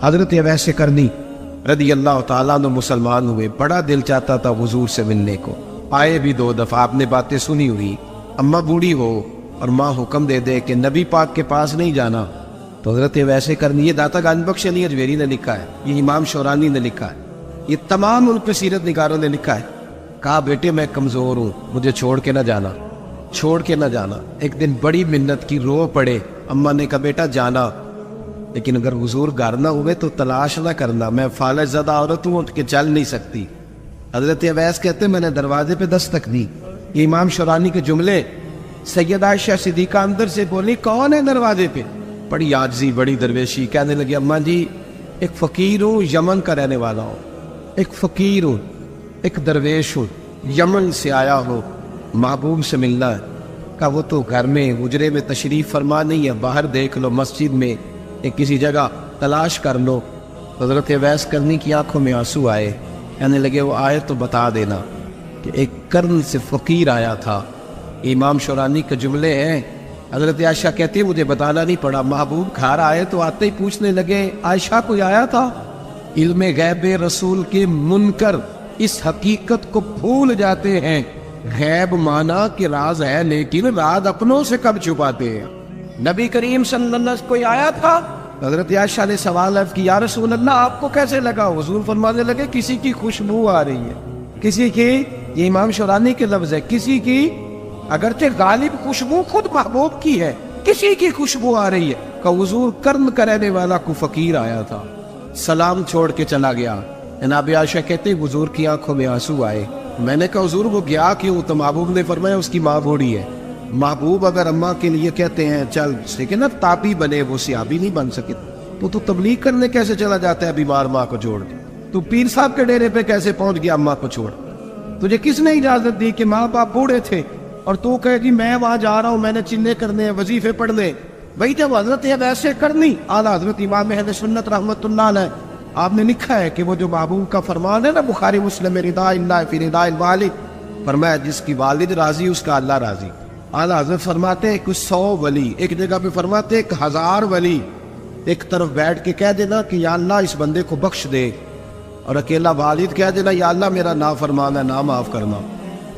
حضرت اویس کرنی رضی اللہ تعالیٰ عنہ مسلمان ہوئے، بڑا دل چاہتا تھا حضور سے ملنے کو، آئے بھی 2 دفعہ، آپ نے باتیں سنی ہوئی، اماں بوڑھی ہو اور ماں حکم دے دے کہ نبی پاک کے پاس نہیں جانا، تو حضرت ویسے کرنی، یہ داتا گنج بخش علی اجمیری نے لکھا ہے، یہ امام شورانی نے لکھا ہے، یہ تمام ان پہ سیرت نگاروں نے لکھا ہے، کہا بیٹے میں کمزور ہوں، مجھے چھوڑ کے نہ جانا، چھوڑ کے نہ جانا۔ ایک دن بڑی منت کی، رو پڑے، اماں نے کہا بیٹا جانا، لیکن اگر حضور گھر نہ ہوئے تو تلاش نہ کرنا، میں فالج زدہ عورت ہوں، اٹھ کے چل نہیں سکتی۔ حضرت اویس کہتے میں نے دروازے پہ دستک دی، یہ امام شورانی کے جملے، سیدہ عائشہ صدیقہ اندر سے بولی کون ہے دروازے پہ؟ بڑی عاجزی، بڑی درویشی، کہنے لگی اماں جی ایک فقیر ہوں، یمن کا رہنے والا ہوں، ایک فقیر ہوں، ایک درویش ہوں، یمن سے آیا ہوں، محبوب سے ملنا ہے۔ کہا وہ تو گھر میں حجرے میں تشریف فرما نہیں ہے، باہر دیکھ لو، مسجد میں ایک کسی جگہ تلاش کر لو۔ حضرت اویس کرنی کی آنکھوں میں آنسو آئے، کہنے لگے وہ آئے تو بتا دینا کہ ایک کرن سے فقیر آیا تھا۔ امام شورانی کے جملے ہیں، حضرت عائشہ کہتی ہے مجھے بتانا نہیں پڑا، محبوب گھر آئے تو آتے ہی پوچھنے لگے عائشہ کوئی آیا تھا؟ علم غیب رسول کے منکر اس حقیقت کو بھول جاتے ہیں، غیب مانا کہ راز ہے لیکن راز اپنوں سے کب چھپاتے ہیں۔ نبی کریم صلی اللہ علیہ وسلم کوئی آیا تھا؟ حضرت عائشہ نے سوال کی یا رسول اللہ آپ کو کیسے لگا؟ حضور فرمانے لگے کسی کی خوشبو آ رہی ہے، کسی کی، یہ امام شورانی کے لفظ ہے، کسی کی، اگرچہ غالب خوشبو خود محبوب کی ہے، کسی کی خوشبو آ رہی ہے۔ کہ حضور کرن کا رہنے والا کو فقیر آیا تھا، سلام چھوڑ کے چلا گیا۔ جناب عائشہ کہتے حضور کی آنکھوں میں آنسو آئے، میں نے کہا حضور وہ گیا کیوں؟ تو محبوب نے فرمایا اس کی ماں بوڑھی ہے۔ محبوب اگر اماں کے لیے کہتے ہیں چل لیکن نا تابی بنے، وہ صحابی نہیں بن سکے، تو تبلیغ کرنے کیسے چلا جاتا ہے بیمار ماں کو چھوڑ کے؟ تو پیر صاحب کے ڈیرے پہ کیسے پہنچ گیا اماں کو چھوڑ؟ تجھے کس نے اجازت دی کہ ماں باپ بوڑھے تھے اور تو کہے گی میں وہاں جا رہا ہوں، میں نے چلے کرنے ہیں، وظیفے پڑھنے؟ بھائی جب حضرت ویسے کرنی اعلیٰ حضرت امام اہل سنت رحمت اللہ علیہ، آپ نے لکھا ہے کہ وہ جو محبوب کا فرمان ہے نا بخاری مسلم، رضا اللہ فی رضا الوالد، فرمایا جس کی والد راضی اس کا اللہ راضی۔ اعلیٰ حضرت فرماتے ہیں کچھ 100 ولی، ایک جگہ پہ فرماتے ہیں 1000 ولی ایک طرف بیٹھ کے کہہ دینا کہ یا اللہ اس بندے کو بخش دے، اور اکیلا والد کہہ دینا یا اللہ میرا نافرمان ہے نہ معاف کرنا،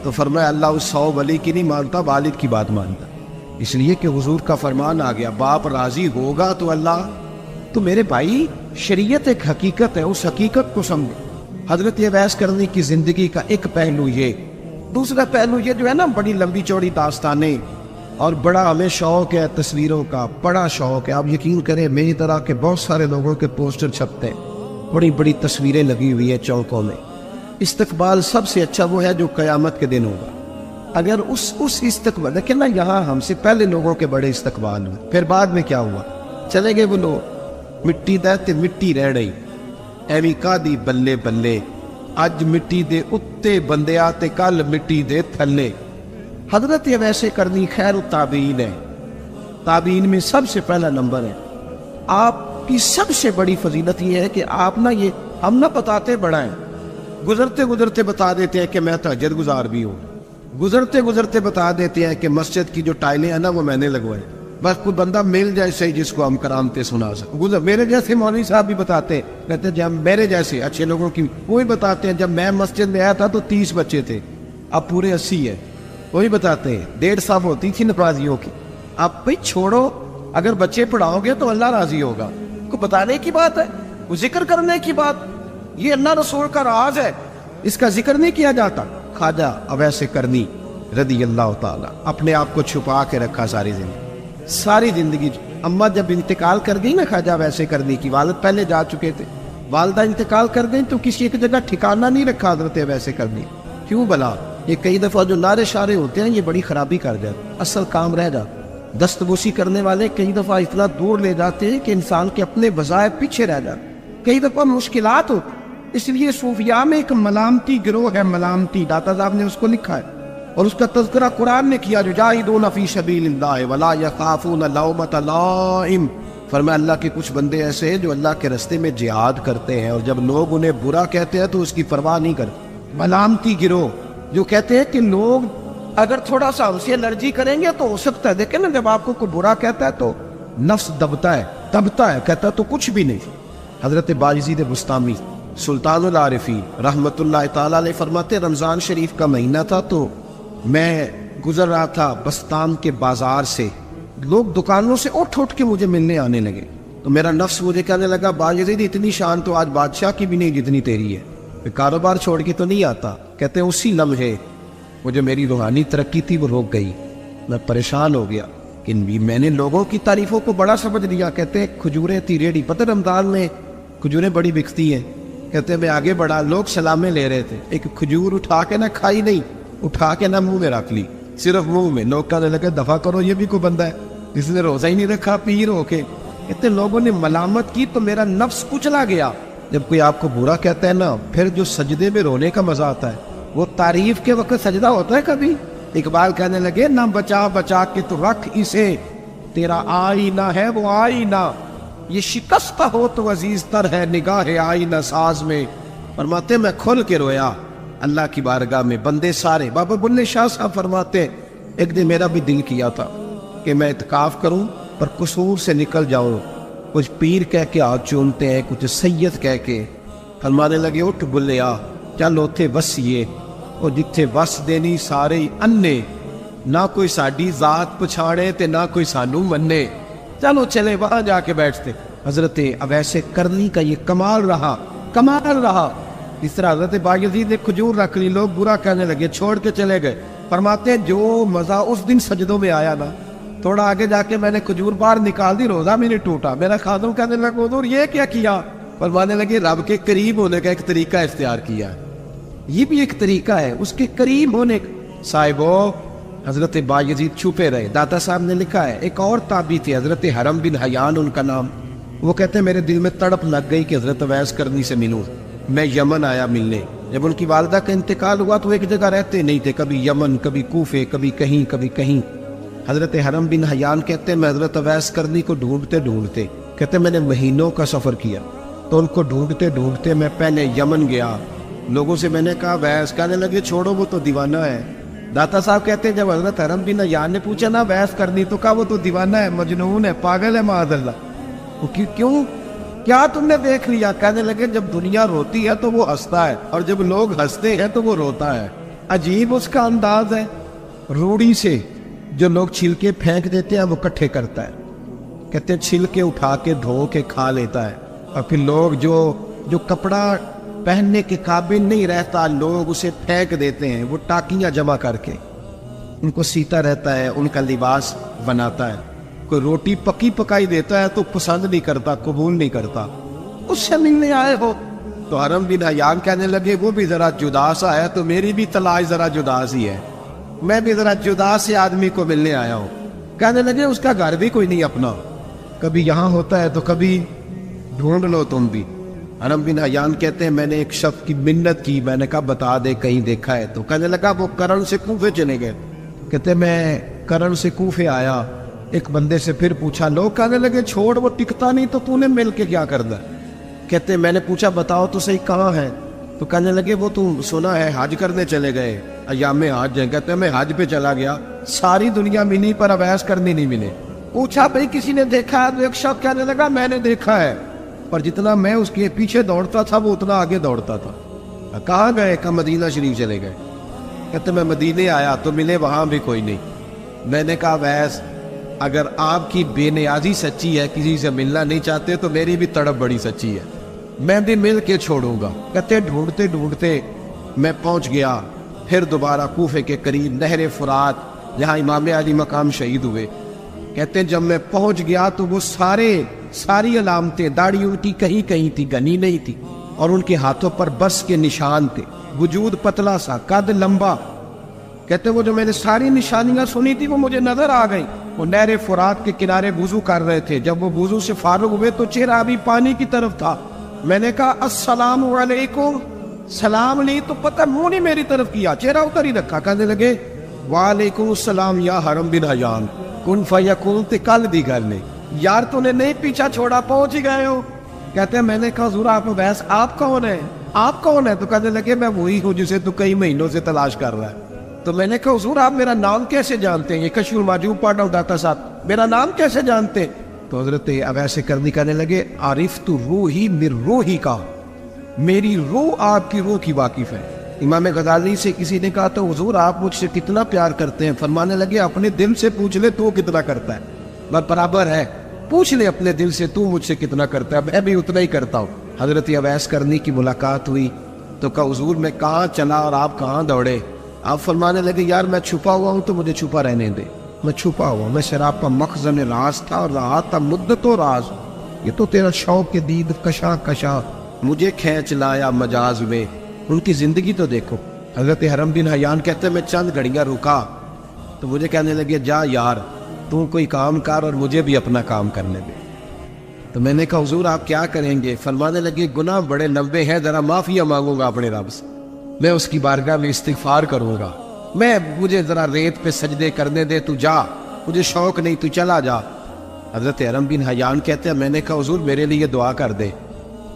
تو فرمایا اللہ اس 100 ولی کی نہیں مانتا، والد کی بات مانتا، اس لیے کہ حضور کا فرمان آ گیا باپ راضی ہوگا تو اللہ۔ تو میرے بھائی شریعت ایک حقیقت ہے، اس حقیقت کو سمجھو۔ حضرت اویس کرنی کی زندگی کا ایک پہلو یہ، دوسرا پہلو یہ جو ہے نا بڑی لمبی چوڑی داستانیں، اور بڑا ہمیں شوق ہے تصویروں کا، بڑا شوق ہے، آپ یقین کریں میری طرح کے بہت سارے لوگوں کے پوسٹر چھپتے ہیں، بڑی بڑی تصویریں لگی ہوئی ہیں چوکوں میں۔ استقبال سب سے اچھا وہ ہے جو قیامت کے دن ہوگا، اگر اس استقبال، لیکن نا یہاں ہم سے پہلے لوگوں کے بڑے استقبال ہوئے، پھر بعد میں کیا ہوا؟ چلے گئے وہ لوگ، مٹی دے مٹی رہ رہی، ایویں کا دی بلے بلے، اج مٹی دے اتے بندے آتے کل مٹی دے تھلے۔ حضرت ویسے کرنی خیر التابعین ہے، تابعین میں سب سے پہلا نمبر ہے۔ آپ کی سب سے بڑی فضیلت یہ ہے کہ آپ نا، یہ ہم نہ بتاتے بڑا ہیں، گزرتے گزرتے بتا دیتے ہیں کہ میں تہجد گزار بھی ہوں، گزرتے گزرتے بتا دیتے ہیں کہ مسجد کی جو ٹائلیں ہیں نا وہ میں نے لگوائے، بس کوئی بندہ مل جائے صحیح جس کو ہم کرامتے سنا سکیں۔ میرے جیسے مولوی صاحب بھی بتاتے ہیں، کہتے ہیں جب میرے جیسے اچھے لوگوں کی وہی بتاتے ہیں جب میں مسجد میں آیا تھا تو 30 بچے تھے، اب پورے 80 ہے، وہی بتاتے ہیں 150 ہوتی تھی نمازیوں کی۔ آپ بھائی چھوڑو، اگر بچے پڑھاؤ گے تو اللہ راضی ہوگا، کو بتانے کی بات ہے، وہ ذکر کرنے کی بات، یہ اللہ رسول کا راز ہے، اس کا ذکر نہیں کیا جاتا۔ خواجہ اویس کرنی رضی اللہ تعالیٰ اپنے آپ کو چھپا کے رکھا ساری زندگی۔ اماں جب انتقال کر گئی نا خواجہ اویس کرنی کی، والد پہلے جا چکے تھے، والدہ انتقال کر گئی تو کسی ایک جگہ ٹھکانہ نہیں رکھا حضرت اویس کرنی۔ کیوں بلا؟ یہ کئی دفعہ جو نعرے شارے ہوتے ہیں یہ بڑی خرابی کر جاتے، اصل کام رہ جاتا۔ دست بوسی کرنے والے کئی دفعہ اتنا دور لے جاتے ہیں کہ انسان کے اپنے وظائف پیچھے رہ جاتے، کئی دفعہ مشکلات ہوتی۔ اس لیے صوفیاء میں ایک ملامتی گروہ ہے، ملامتی، داتا صاحب نے اس کو لکھا ہے اور اس کا تذکرہ قرآن نے کیا، یجاہدون فی سبیل اللہ ولا یخافون لومۃ لائم۔ فرمایا اللہ کے کچھ بندے ایسے ہیں جو اللہ کے راستے میں جہاد کرتے ہیں اور جب لوگ انہیں برا کہتے ہیں تو اس کی پرواہ نہیں کرتے۔ ملامتی گروہ جو کہتے ہیں کہ لوگ اگر تھوڑا سا ہم سے الرجی کریں گے تو ہو سکتا ہے، دیکھیں نا جب آپ کو کوئی برا کہتا ہے تو نفس دبتا ہے، کہتا ہے تو کچھ بھی نہیں، حضرت باجزید بستامی سلطان العارفین رحمت اللہ تعالیٰ علیہ فرماتے رمضان شریف کا مہینہ تھا تو میں گزر رہا تھا بستان کے بازار سے، لوگ دکانوں سے اٹھ کے مجھے ملنے آنے لگے، تو میرا نفس مجھے کہنے لگا باجزید اتنی شان تو آج بادشاہ کی بھی نہیں جتنی تیری ہے، میں کاروبار چھوڑ کے تو نہیں آتا۔ کہتے ہیں اسی لمحے وہ جو میری روحانی ترقی تھی وہ رک گئی، میں پریشان ہو گیا کہ میں نے لوگوں کی تعریفوں کو بڑا سمجھ لیا۔ کہتے ہیں کھجوریں تھی ریڑھی، پتہ رمضان میں کھجوریں بڑی بکتی ہیں، کہتے ہیں میں آگے بڑھا، لوگ سلامیں لے رہے تھے، ایک کھجور اٹھا کے نہ کھائی نہیں، اٹھا کے نہ منہ میں رکھ لی، صرف منہ میں، لوگ کہنے لگے دفع کرو یہ بھی کوئی بندہ ہے جس نے روزہ ہی نہیں رکھا پیر ہو کے۔ کہتے لوگوں نے ملامت کی تو میرا نفس کچلا گیا۔ جب کوئی آپ کو برا کہتا ہے نا، پھر جو سجدے میں رونے کا مزہ آتا ہے وہ تعریف کے وقت سجدہ ہوتا ہے کبھی؟ اقبال کہنے لگے نہ بچا بچا کے تو رکھ اسے، تیرا آئینہ ہے وہ آئینہ، یہ شکستہ ہو تو عزیز تر ہے نگاہ آئینہ ساز میں۔ فرماتے میں کھل کے رویا اللہ کی بارگاہ میں، بندے سارے۔ بابا بلے شاہ صاحب فرماتے ایک دن میرا بھی دل کیا تھا کہ میں اعتکاف کروں پر قصور سے نکل جاؤں، کچھ پیر کہہ کے ہاتھ چومتے ہیں، کچھ سید کہہ کے۔ فرمانے لگے اٹھ بلیا چل اوتھے وسیے، اور جتھے وس دینی سارے انے، نہ کوئی ساڈی ذات پچھاڑے تے نہ کوئی سانو منے، چلو چلے وہاں جا کے بیٹھتے۔ حضرت اویس کرنی کا یہ کمال رہا۔ اس طرح حضرت باجزید نے کھجور رکھ لی، لوگ برا کہنے لگے، چھوڑ کے چلے گئے۔ فرماتے ہیں جو مزہ اس دن سجدوں میں آیا نا، تھوڑا آگے جا کے میں نے کھجور باہر نکال دی، روزہ میں نے ٹوٹا۔ میرا خادم کہنے لگا حضور یہ کیا کیا؟ فرمانے لگے رب کے قریب ہونے کا ایک طریقہ اختیار کیا ہے، یہ بھی ایک طریقہ ہے اس کے قریب ہونے کا۔ صاحبو حضرت باجزید چھپے رہے۔ داتا صاحب نے لکھا ہے ایک اور تابعی تھے حضرت حرم بن حیان ان کا نام، وہ کہتے ہیں میرے دل میں تڑپ لگ گئی کہ حضرت اویس کرنی سے ملوں۔ میں یمن آیا ملنے، جب ان کی والدہ کا انتقال ہوا تو ایک جگہ رہتے نہیں تھے، کبھی یمن کبھی کوفے کبھی کہیں۔ حضرت حرم بن حیان کہتے ہیں میں حضرت اویس کرنی کو ڈھونڈتے کہتے میں نے مہینوں کا سفر کیا، تو ان کو ڈھونڈتے میں پہلے یمن گیا، لوگوں سے میں نے کہا اویس، کہنے لگے چھوڑو وہ تو دیوانہ ہے۔ داتا صاحب کہتے ہیں جب حضرت حرم بن حیان نے پوچھا نا اویس کرنی، تو کہا وہ تو دیوانہ ہے، مجنون ہے، پاگل ہے معاذ اللہ۔ وہ کیوں؟ کیا تم نے دیکھ لیا؟ کہنے لگے جب دنیا روتی ہے تو وہ ہنستا ہے، اور جب لوگ ہنستے ہیں تو وہ روتا ہے، عجیب اس کا انداز ہے۔ روڑی سے جو لوگ چھلکے پھینک دیتے ہیں وہ کٹھے کرتا ہے، کہتے ہیں چھلکے اٹھا کے دھو کے کھا لیتا ہے، اور پھر لوگ جو کپڑا پہننے کے قابل نہیں رہتا لوگ اسے پھینک دیتے ہیں، وہ ٹاکیاں جمع کر کے ان کو سیتا رہتا ہے، ان کا لباس بناتا ہے۔ کوئی روٹی پکی پکائی دیتا ہے تو پسند نہیں کرتا، قبول نہیں کرتا، اس سے ملنے آئے ہو۔ تو حرم بن حیان کہنے لگے وہ بھی ذرا جدا سا ہے تو میری بھی تلاش ذرا جدا سی ہے، میں بھی ذرا جدا سے آدمی کو ملنے آیا ہوں۔ کہنے لگے اس کا گھر بھی کوئی نہیں اپنا، کبھی یہاں ہوتا ہے تو کبھی ڈھونڈ لو تم بھی۔ حرم بن حیان کہتے ہیں میں نے ایک شخص کی منت کی، میں نے کہا بتا دے کہیں دیکھا ہے، تو کہنے لگا وہ کرن سے کوفے چلے گئے۔ کہتے میں کرن سے کوفے آیا، ایک بندے سے پھر پوچھا، لوگ کہنے لگے چھوڑ وہ ٹکتا نہیں تو تو نے مل کے کیا کرنا۔ کہتے میں نے پوچھا بتاؤ تو صحیح کہاں ہے، تو کہنے لگے وہ تم سنا ہے حج کرنے چلے گئے، ایام حج ہیں۔ کہتے میں حج پہ چلا گیا، ساری دنیا ملی پر اویس کرنی نہیں ملے۔ پوچھا بھائی کسی نے دیکھا ہے، تو ایک شخص کہنے لگا میں نے دیکھا ہے، پر جتنا میں اس کے پیچھے دوڑتا تھا وہ اتنا آگے دوڑتا تھا۔ کہاں گئے؟ کہ مدینہ شریف چلے گئے۔ کہتے میں مدینے آیا تو ملے وہاں بھی کوئی نہیں۔ میں نے کہا اویس اگر آپ کی بے نیازی سچی ہے، کسی سے ملنا نہیں چاہتے، تو میری بھی تڑپ بڑی سچی ہے، میں بھی مل کے چھوڑوں گا۔ کہتے ڈھونڈتے میں پہنچ گیا، پھر دوبارہ کوفے کے قریب نہر فرات جہاں امام علی مقام شہید ہوئے۔ کہتے جب میں پہنچ گیا تو وہ ساری علامتیں، داڑھی ان کی کہیں تھی، گھنی نہیں تھی، اور ان کے ہاتھوں پر بس کے نشان تھے، وجود پتلا سا، قد لمبا۔ کہتے وہ جو میں نے ساری نشانیاں سنی تھی وہ مجھے نظر آ گئی۔ وہ نہر فرات کے کنارے وضو کر رہے تھے، جب وہ وضو سے فارغ ہوئے تو چہرہ ابھی پانی کی طرف تھا۔ میں نے کہا السلام علیکم، سلام نہیں تو پتہ منہ نہیں میری طرف کیا، چہرہ ادھر ہی رکھا۔ کہنے لگے وعلیکم السلام یا حرم بن حیان، کن فیکون تے کل دی گل نے، یار تو نے نہیں پیچھا چھوڑا، پہنچ ہی گئے ہو۔ کہتے ہیں میں نے کہا حضور آپ اویس آپ کون ہے؟ آپ کون ہے؟ تو کہنے لگے میں وہی ہوں جسے تو کئی مہینوں سے تلاش کر رہا ہے۔ تو میں نے کہا حضور آپ میرا نام کیسے جانتے ہیں؟ یہ کشف المحجوب پڑھ رہا ہوں داتا صاحب، میرا نام کیسے جانتے ہیں؟ تو حضرت اویس کرنی کہنے لگے عارف تو روحی من روحی کا، میری روح آپ کی روح کی واقف ہے۔ امام غزالی سے کسی نے کہا تو حضور آپ مجھ سے کتنا پیار کرتے ہیں؟ فرمانے لگے اپنے دل سے پوچھ لے تو کتنا کرتا ہے، بس برابر ہے، پوچھ لے اپنے دل سے تو مجھ سے کتنا کرتا ہے، میں بھی اتنا ہی کرتا ہوں۔ حضرت اویس کرنی کی ملاقات ہوئی تو کہا حضور میں کہاں چلا اور آپ کہاں دوڑے؟ آپ فرمانے لگے یار میں چھپا ہوا ہوں تو مجھے چھپا رہنے دے، میں چھپا ہوا، میں شراب کا مخزن راز تھا اور رہا تھا مدت و راز، یہ تو تیرا شوق کے دید کشاں کشاں مجھے کھینچ لایا مجاز میں۔ ان کی زندگی تو دیکھو۔ حضرت حرم بن حیان کہتے ہیں میں چند گھڑیاں رکا تو مجھے کہنے لگے جا یار تو کوئی کام کر اور مجھے بھی اپنا کام کرنے دے۔ تو میں نے کہا حضور آپ کیا کریں گے؟ فرمانے لگے گناہ بڑے لمبے ہیں، ذرا معافیا مانگوں گا اپنے رب سے، میں اس کی بارگاہ میں استغفار کروں گا، مجھے ذرا ریت پہ سجدے کرنے دے، تو جا، مجھے شوق نہیں، تو چلا جا۔ حضرت حرم بن حیان کہتے ہیں میں نے کہا حضور میرے لیے دعا کر دے۔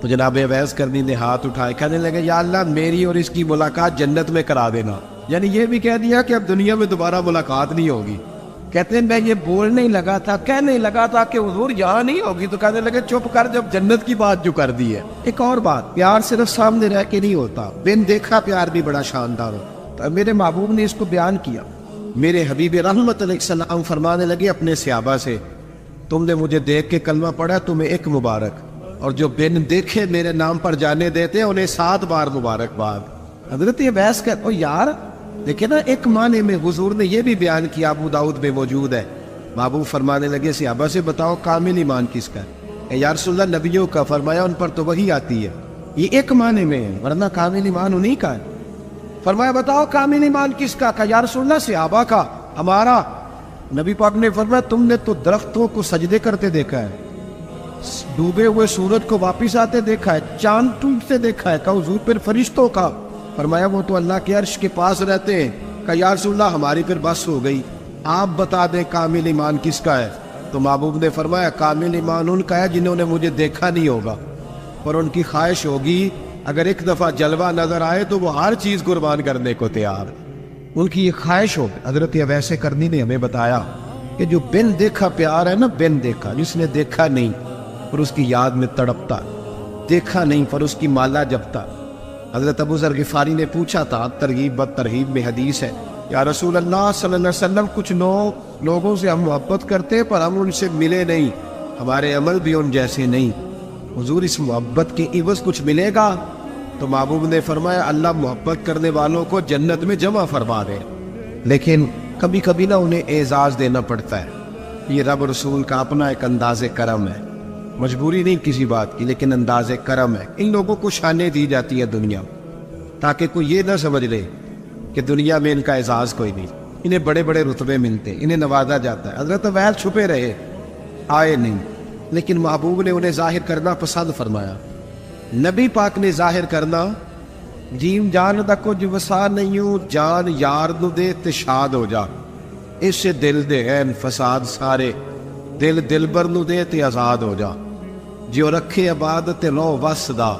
تو جناب اویس کرنی نے ہاتھ اٹھائے، کہنے لگے یا اللہ میری اور اس کی ملاقات جنت میں کرا دینا، یعنی یہ بھی کہہ دیا کہ اب دنیا میں دوبارہ ملاقات نہیں ہوگی۔ کہتے ہیں میں یہ بولنے ہی لگا تھا، کہنے لگا تھا کہ حضور یہاں نہیں ہوگی، تو کہنے لگے چپ کر، جب جنت کی بات جو کر دی ہے۔ ایک اور بات، پیار صرف سامنے رہ کے نہیں ہوتا، بن دیکھا پیار بھی بڑا شاندار ہوتا۔ تو میرے محبوب نے اس کو بیان کیا۔ میرے حبیب رحمت علیہ السلام فرمانے لگے اپنے صحابہ سے تم نے مجھے دیکھ کے کلمہ پڑھا تمہیں ایک مبارک، اور جو بن دیکھے میرے نام پر جانے دیتے انہیں 7 بار مبارکباد۔ حضرت اویس کہتے او یار دیکھیں نا، ایک معنی میں حضور نے یہ بھی بیان کیا، ابو داؤد میں موجود ہے۔ محبوب فرمانے لگے صحابہ سے بتاؤ کامل ایمان کس کا ہے؟ یا رسول اللہ نبیوں کا، فرمایا ان پر تو وہی آتی ہے، یہ ایک معنی میں ہے، ورنہ کامل ایمان انہی کا ہے۔ فرمایا بتاؤ کامل ایمان کس کا؟ کہا یا رسول اللہ صحابہ کا، ہمارا۔ نبی پاک نے فرمایا تم نے تو درختوں کو سجدے کرتے دیکھا ہے، ڈوبے ہوئے سورج کو واپس آتے دیکھا ہے، چاند ٹوٹتے دیکھا ہے۔ کہا حضور پھر فرشتوں کا؟ فرمایا وہ تو اللہ کے عرش کے پاس رہتے ہیں۔ کہا یا رسول اللہ ہماری پھر بس ہو گئی، آپ بتا دیں کامل ایمان کس کا ہے؟ تو محبوب نے فرمایا کامل ایمان ان کا ہے جنہوں نے مجھے دیکھا نہیں ہوگا، پر ان کی خواہش ہوگی اگر ایک دفعہ جلوہ نظر آئے تو وہ ہر چیز قربان کرنے کو تیار، ان کی یہ خواہش ہوگی۔ حضرت اویس کرنی نے ہمیں بتایا کہ جو بن دیکھا پیار ہے نا، بن دیکھا، جس نے دیکھا نہیں پر اس کی یاد میں تڑپتا، دیکھا نہیں پر اس کی مالا جپتا۔ حضرت ابو ذر غفاری نے پوچھا تھا، ترغیب بد ترغیب میں حدیث ہے، یا رسول اللہ صلی اللہ علیہ وسلم کچھ لوگوں سے ہم محبت کرتے پر ہم ان سے ملے نہیں، ہمارے عمل بھی ان جیسے نہیں، حضور اس محبت کے عوض کچھ ملے گا؟ تو محبوب نے فرمایا اللہ محبت کرنے والوں کو جنت میں جمع فرما دے، لیکن کبھی کبھی نہ انہیں اعزاز دینا پڑتا ہے، یہ رب رسول کا اپنا ایک انداز کرم ہے، مجبوری نہیں کسی بات کی لیکن انداز کرم ہے۔ ان لوگوں کو شانیں دی جاتی ہے دنیا تاکہ کوئی یہ نہ سمجھ لے کہ دنیا میں ان کا اعزاز کوئی نہیں، انہیں بڑے بڑے رتبے ملتے، انہیں نوازا جاتا ہے۔ حضرت اویس چھپے رہے، آئے نہیں، لیکن محبوب نے انہیں ظاہر کرنا پسند فرمایا۔ نبی پاک نے ظاہر کرنا، جیم جان دا کچھ وسا نہیں ہوں، جان یار نو دے تے شاد ہو جا، اس سے دل دے این فساد سارے، دل دلبر نو دے تے آزاد ہو جا، جو رکھے آباد تے لو وس دا،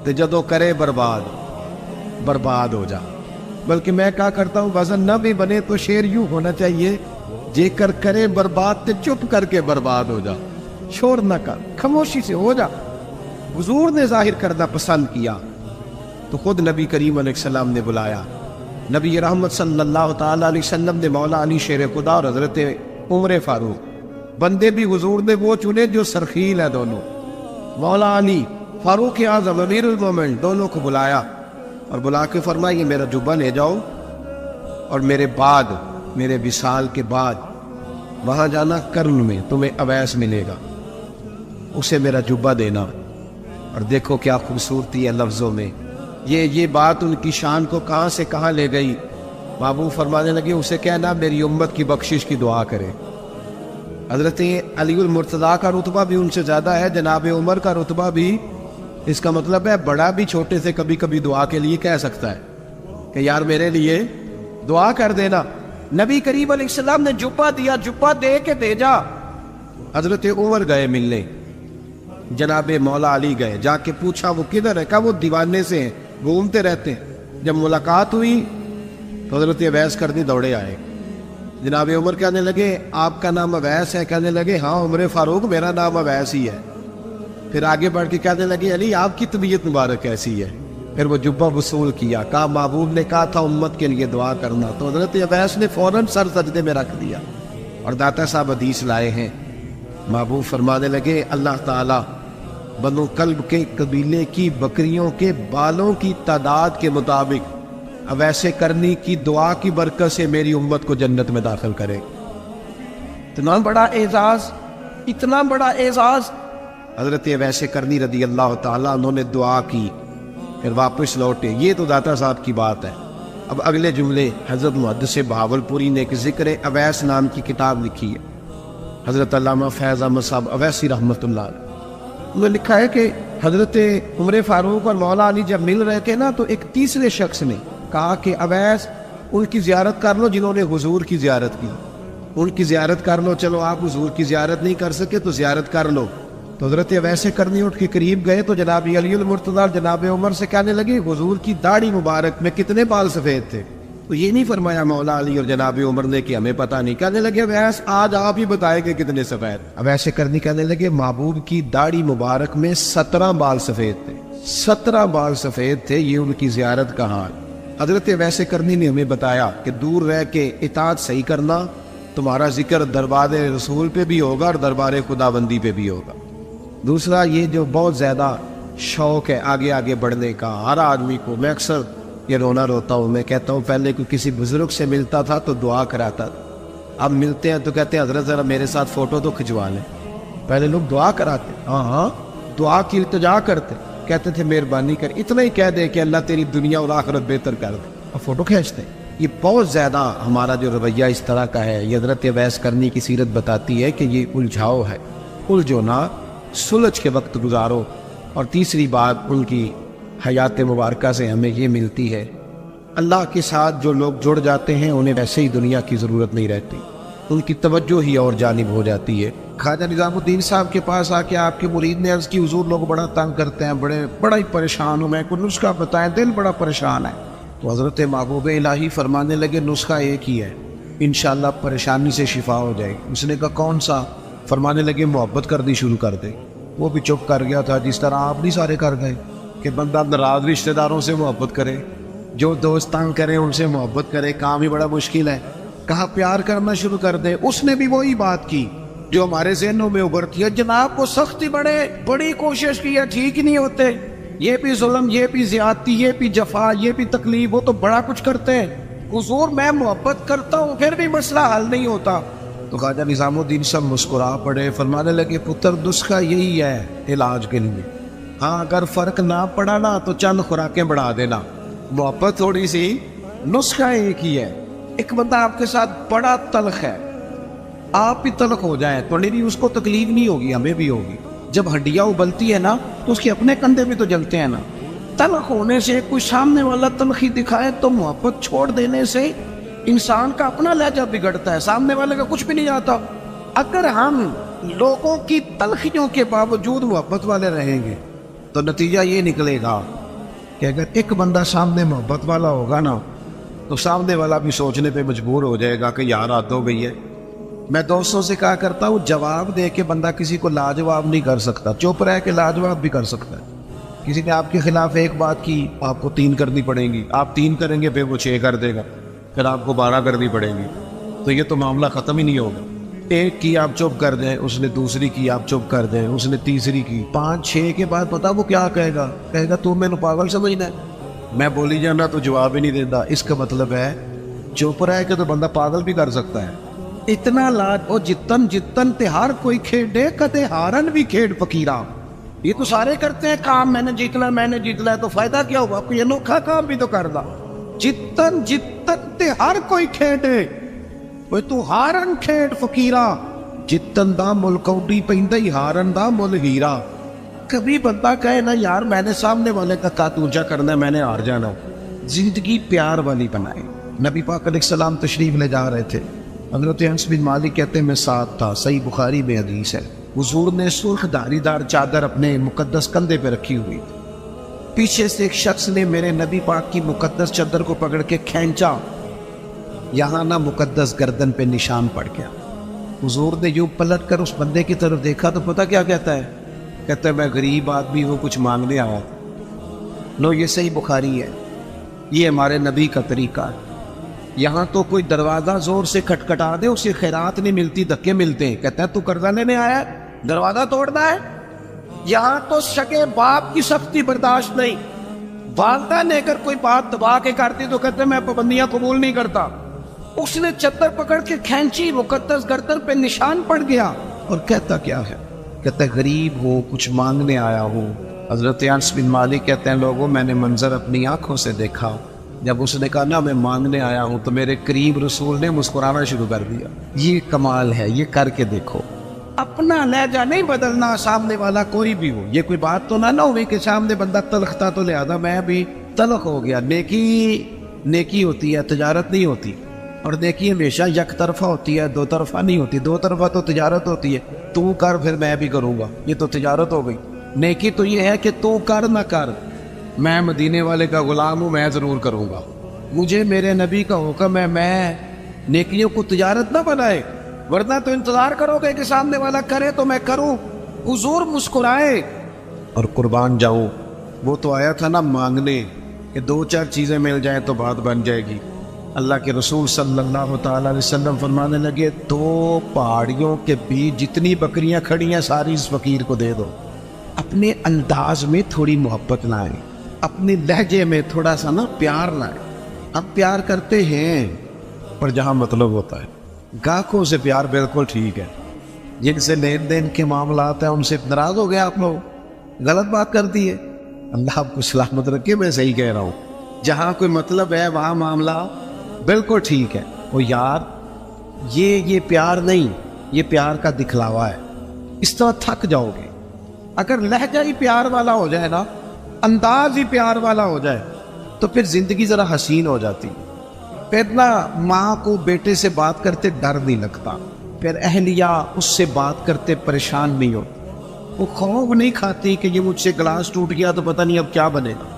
تے جدو کرے برباد ہو جا۔ بلکہ میں کہا کرتا ہوں وزن نہ بھی بنے تو شعر یوں ہونا چاہیے، جے کر کرے برباد تے چپ کر کے برباد ہو جا، شور نہ کر، خاموشی سے ہو جا۔ حضور نے ظاہر کرنا پسند کیا تو خود نبی کریم علیہ السلام نے بلایا۔ نبی رحمت صلی اللہ تعالی علیہ وسلم نے مولا علی شیر خدا اور حضرت عمر فاروق، بندے بھی حضور نے وہ چنے جو سرخیل ہیں دونوں، مولا علی فاروق اعظم امیر المومنین، دونوں کو بلایا اور بلا کے فرمایا یہ میرا جبہ لے جاؤ اور میرے بعد، میرے وصال کے بعد وہاں جانا کرن میں تمہیں اویس ملے گا، اسے میرا جبہ دینا۔ اور دیکھو کیا خوبصورتی ہے لفظوں میں، یہ بات ان کی شان کو کہاں سے کہاں لے گئی۔ محبوب فرمانے لگے اسے کہنا میری امت کی بخشش کی دعا کرے۔ حضرت علی المرتضیٰ کا رتبہ بھی ان سے زیادہ ہے، جناب عمر کا رتبہ بھی، اس کا مطلب ہے بڑا بھی چھوٹے سے کبھی کبھی دعا کے لیے کہہ سکتا ہے کہ یار میرے لیے دعا کر دینا۔ نبی کریم علیہ السلام نے جبہ دیا، جبہ دے کے دے جا۔ حضرت عمر گئے ملنے، جناب مولا علی گئے، جا کے پوچھا وہ کدھر ہے؟ کہا وہ دیوانے سے ہیں، گھومتے رہتے ہیں۔ جب ملاقات ہوئی تو حضرت اویس کرنی دوڑے آئے، جناب عمر کہنے لگے آپ کا نام اویس ہے؟ کہنے لگے ہاں عمر فاروق میرا نام اویس ہی ہے۔ پھر آگے بڑھ کے کہنے لگے علی آپ کی طبیعت مبارک کیسی ہے؟ پھر وہ جبہ وصول کیا، کہا محبوب نے کہا تھا امت کے لیے دعا کرنا، تو حضرت اویس نے فوراً سر سجدے میں رکھ دیا۔ اور داتا صاحب حدیث لائے ہیں، محبوب فرمانے لگے اللہ تعالیٰ بنو کلب کے قبیلے کی بکریوں کے بالوں کی تعداد کے مطابق اویس کرنی کی دعا کی برکت سے میری امت کو جنت میں داخل کرے۔ اتنا بڑا اعزاز، اتنا بڑا اعزاز۔ حضرت اویس کرنی رضی اللہ تعالیٰ انہوں نے دعا کی، پھر واپس لوٹے۔ یہ تو داتا صاحب کی بات ہے۔ اب اگلے جملے حضرت محدث بہاولپوری نے ایک ذکر اویس نام کی کتاب لکھی ہے، حضرت علامہ فیض احمد صاحب اویسی رحمۃ اللہ علیہ۔ انہوں نے لکھا ہے کہ حضرت عمر فاروق اور مولا علی جب مل رہے تھے نا، تو ایک تیسرے شخص نے کہا کہ اویس ان کی زیارت کر لو جنہوں نے حضور کی زیارت کی، ان کی زیارت کر لو، چلو آپ حضور کی زیارت نہیں کر سکے تو زیارت کر لو۔ تو حضرت اویس کرنی اٹھ کے قریب گئے تو جناب علی المرتضیٰ اور جناب عمر سے کہنے لگے حضور کی داڑھی مبارک میں کتنے بال سفید تھے؟ تو یہ نہیں فرمایا مولا علی اور جناب عمر نے کہ ہمیں پتہ نہیں، کہنے لگے اویس آج آپ ہی بتائیں کہ کتنے سفید۔ اویس کرنی کہنے لگے محبوب کی داڑھی مبارک میں 17 بال سفید تھے، 17 بال سفید تھے، یہ ان کی زیارت کا حال۔ حضرت اویس کرنی نے ہمیں بتایا کہ دور رہ کے اطاعت صحیح کرنا، تمہارا ذکر دربار رسول پہ بھی ہوگا اور دربار خداوندی پہ بھی ہوگا۔ دوسرا یہ جو بہت زیادہ شوق ہے آگے آگے بڑھنے کا ہر آدمی کو، میں اکثر یہ رونا روتا ہوں، میں کہتا ہوں پہلے کوئی کسی بزرگ سے ملتا تھا تو دعا کراتا تھا، اب ملتے ہیں تو کہتے ہیں حضرت ذرا میرے ساتھ فوٹو تو کھنچوا لیں۔ پہلے لوگ دعا کراتے، ہاں دعا کی التجا کرتے، کہتے تھے مہربانی کر، اتنا ہی کہہ دے کہ اللہ تیری دنیا اور آخرت بہتر کر دے، اور فوٹو کھینچتے۔ یہ بہت زیادہ ہمارا جو رویہ اس طرح کا ہے، یہ حضرت اویس کرنی کی سیرت بتاتی ہے کہ یہ الجھاؤ ہے، الجھو نہ، سلجھ کے وقت گزارو۔ اور تیسری بات ان کی حیات مبارکہ سے ہمیں یہ ملتی ہے، اللہ کے ساتھ جو لوگ جڑ جاتے ہیں انہیں ویسے ہی دنیا کی ضرورت نہیں رہتی، ان کی توجہ ہی اور جانب ہو جاتی ہے۔ خواجہ نظام الدین صاحب کے پاس آ کے آپ کے مرید نے عرض کی حضور لوگ بڑا تنگ کرتے ہیں، بڑا ہی پریشان ہوں میں، کوئی نسخہ بتائیں، دل بڑا پریشان ہے۔ تو حضرت محبوب الہی فرمانے لگے نسخہ ایک ہی ہے، انشاءاللہ پریشانی سے شفا ہو جائے گی۔ اس نے کہا کون سا؟ فرمانے لگے محبت کرنی شروع کر دے۔ وہ بھی چپ کر گیا تھا، جس طرح آپ نہیں سارے کر گئے کہ بندہ ناراض رشتہ داروں سے محبت کرے، جو دوست تنگ کرے ان سے محبت کرے، کام ہی بڑا مشکل ہے۔ کہا پیار کرنا شروع کر دے۔ اس نے بھی وہی بات کی جو ہمارے ذہنوں میں ابھرتی ہے، جناب کو سختی بڑی کوشش کی ہے، ٹھیک نہیں ہوتے، یہ بھی ظلم، یہ بھی زیادتی، یہ بھی جفا، یہ بھی تکلیف، وہ تو بڑا کچھ کرتے ہیں، حضور میں محبت کرتا ہوں پھر بھی مسئلہ حل نہیں ہوتا۔ تو خواجہ نظام الدین صاحب مسکرا پڑے، فرمانے لگے پتر نسخہ یہی ہے علاج کے لیے، ہاں اگر فرق نہ پڑا نا تو چند خوراکیں بڑھا دینا، محبت تھوڑی سی، نسخہ ایک ہی ہے۔ ایک بندہ آپ کے ساتھ بڑا تلخ ہے، آپ بھی تلخ ہو جائیں تو نہیں، اس کو تکلیف نہیں ہوگی، ہمیں بھی ہوگی۔ جب ہڈیاں ابلتی ہے نا تو اس کے اپنے کندھے بھی تو جلتے ہیں نا۔ تلخ ہونے سے کوئی سامنے والا تلخی دکھائے تو محبت چھوڑ دینے سے انسان کا اپنا لہجہ بگڑتا ہے، سامنے والے کا کچھ بھی نہیں آتا۔ اگر ہم لوگوں کی تلخیوں کے باوجود محبت والے رہیں گے تو نتیجہ یہ نکلے گا کہ اگر ایک بندہ سامنے محبت والا ہوگا نا تو سامنے والا بھی سوچنے پہ مجبور ہو جائے گا کہ یار حد ہو گئی ہے۔ میں دوستوں سے کہا کرتا ہوں جواب دے کے بندہ کسی کو لاجواب نہیں کر سکتا، چپ رہ کے لاجواب بھی کر سکتا ہے۔ کسی نے آپ کے خلاف ایک بات کی، آپ کو 3 کرنی پڑیں گی، آپ 3 کریں گے پھر وہ 6 کر دے گا، پھر آپ کو 12 کرنی پڑیں گی، تو یہ تو معاملہ ختم ہی نہیں ہوگا۔ ایک کی آپ چپ کر دیں، اس نے دوسری کی آپ چپ کر دیں، اس نے تیسری کی، 5-6 کے بعد پتا وہ کیا کہے گا، کہے گا تو میں نے پاگل سمجھنا ہے، میں بولی جانا تو جواب ہی نہیں دیتا۔ اس کا مطلب ہے چپ رہ کے تو بندہ پاگل بھی کر سکتا ہے۔ اتنا لاج او جتن جتن تہار کوئی کھیڑے کتے ہارن بھی کھیڑ فقیرہ، یہ تو سارے کرتے ہیں کام، میں نے جیت لا تو فائدہ کیا ہوا، کوئی انوکھا کام بھی تو کر دا۔ جتن جتن تہار کوئی کھیڑے وہ تو ہارن کھیڑ فقیرہ، جتن دا مل کوڈی پہندہ ہی ہارن دا مل ہیرا۔ کبھی بندہ کہے نا یار میں نے سامنے والے کا کاتوجہ کرنا ہے، میں نے ہار جانا۔ زندگی پیار والی بنائے۔ نبی پاک علیہ السلام تشریف لے جا رہے تھے، حضرت انس بن مالک کہتے ہیں میں ساتھ تھا، صحیح بخاری میں حدیث ہے، حضور نے سرخ دھاری دار چادر اپنے مقدس کندھے پہ رکھی ہوئی تھی، پیچھے سے ایک شخص نے میرے نبی پاک کی مقدس چادر کو پکڑ کے کھینچا، یہاں نہ مقدس گردن پہ نشان پڑ گیا. حضور نے یوں پلٹ کر اس بندے کی طرف دیکھا تو پتہ کیا کہتا ہے؟ کہتا ہے میں غریب آدمی ہوں, کچھ مانگنے آیا. لو یہ صحیح بخاری ہے, یہ ہمارے نبی کا طریقہ ہے. یہاں تو کوئی دروازہ زور سے کھٹکھٹا دے اسے خیرات نہیں ملتی, دھکے ملتے ہیں. کہتا ہے تو قرضہ لینے آیا ہے, دروازہ توڑنا ہے؟ یہاں تو شکے باپ کی سختی برداشت نہیں. والدہ نے اگر کوئی بات دبا کے کرتی تو کہتے میں پابندیاں قبول نہیں کرتا. اس نے چادر پکڑ کے کھینچی, مقدس گردن پہ نشان پڑ گیا. اور کہتا کیا ہے؟ کہتا ہے غریب ہو, کچھ مانگنے آیا ہوں. حضرت انس بن مالک کہتے ہیں لوگوں میں نے منظر اپنی آنکھوں سے دیکھا. جب اس نے کہا نا میں مانگنے آیا ہوں تو میرے قریب رسول نے مسکرانا شروع کر دیا. یہ کمال ہے, یہ کر کے دیکھو. اپنا لہجہ نہیں بدلنا, سامنے والا کوئی بھی ہو. یہ کوئی بات تو نہ ہوئی کہ سامنے بندہ تلخ تھا تو لہذا میں بھی تلخ ہو گیا. نیکی ہوتی ہے, تجارت نہیں ہوتی. اور نیکی ہمیشہ یک طرفہ ہوتی ہے, دو طرفہ نہیں ہوتی. دو طرفہ تو تجارت ہوتی ہے, تو کر پھر میں بھی کروں گا, یہ تو تجارت ہو گئی. نیکی تو یہ ہے کہ تو کر نہ کر, میں مدینے والے کا غلام ہوں, میں ضرور کروں گا. مجھے میرے نبی کا حکم ہے میں نیکیوں کو تجارت نہ بنائے, ورنہ تو انتظار کرو گے کہ سامنے والا کرے تو میں کروں. حضور مسکرائے اور قربان جاؤں. وہ تو آیا تھا نا مانگنے کہ دو چار چیزیں مل جائیں تو بات بن جائے گی. اللہ کے رسول صلی اللہ تعالیٰ علیہ وسلم فرمانے لگے دو پہاڑیوں کے بیچ جتنی بکریاں کھڑی ہیں ساری اس فقیر کو دے دو. اپنے انداز میں تھوڑی محبت لائیں, اپنے لہجے میں تھوڑا سا نا پیار لائیں. ہم پیار کرتے ہیں پر جہاں مطلب ہوتا ہے. گاہکوں سے پیار بالکل ٹھیک ہے, جن سے لین دین کے معاملات ہیں ان سے ناراض ہو گئے آپ لوگ, غلط بات کر دی ہے. اللہ آپ کو سلامت رکھے, میں صحیح کہہ رہا ہوں. جہاں کوئی مطلب ہے وہاں معاملہ بالکل ٹھیک ہے. وہ یار یہ پیار نہیں, یہ پیار کا دکھلاوا ہے. اس طرح تھک جاؤ گے. اگر لہجہ ہی پیار والا ہو جائے نا, انداز ہی پیار والا ہو جائے تو پھر زندگی ذرا حسین ہو جاتی. پھر نہ ماں کو بیٹے سے بات کرتے ڈر نہیں لگتا, پھر اہلیہ اس سے بات کرتے پریشان نہیں ہوتی. وہ خوف نہیں کھاتی کہ یہ مجھ سے گلاس ٹوٹ گیا تو پتہ نہیں اب کیا بنے گا.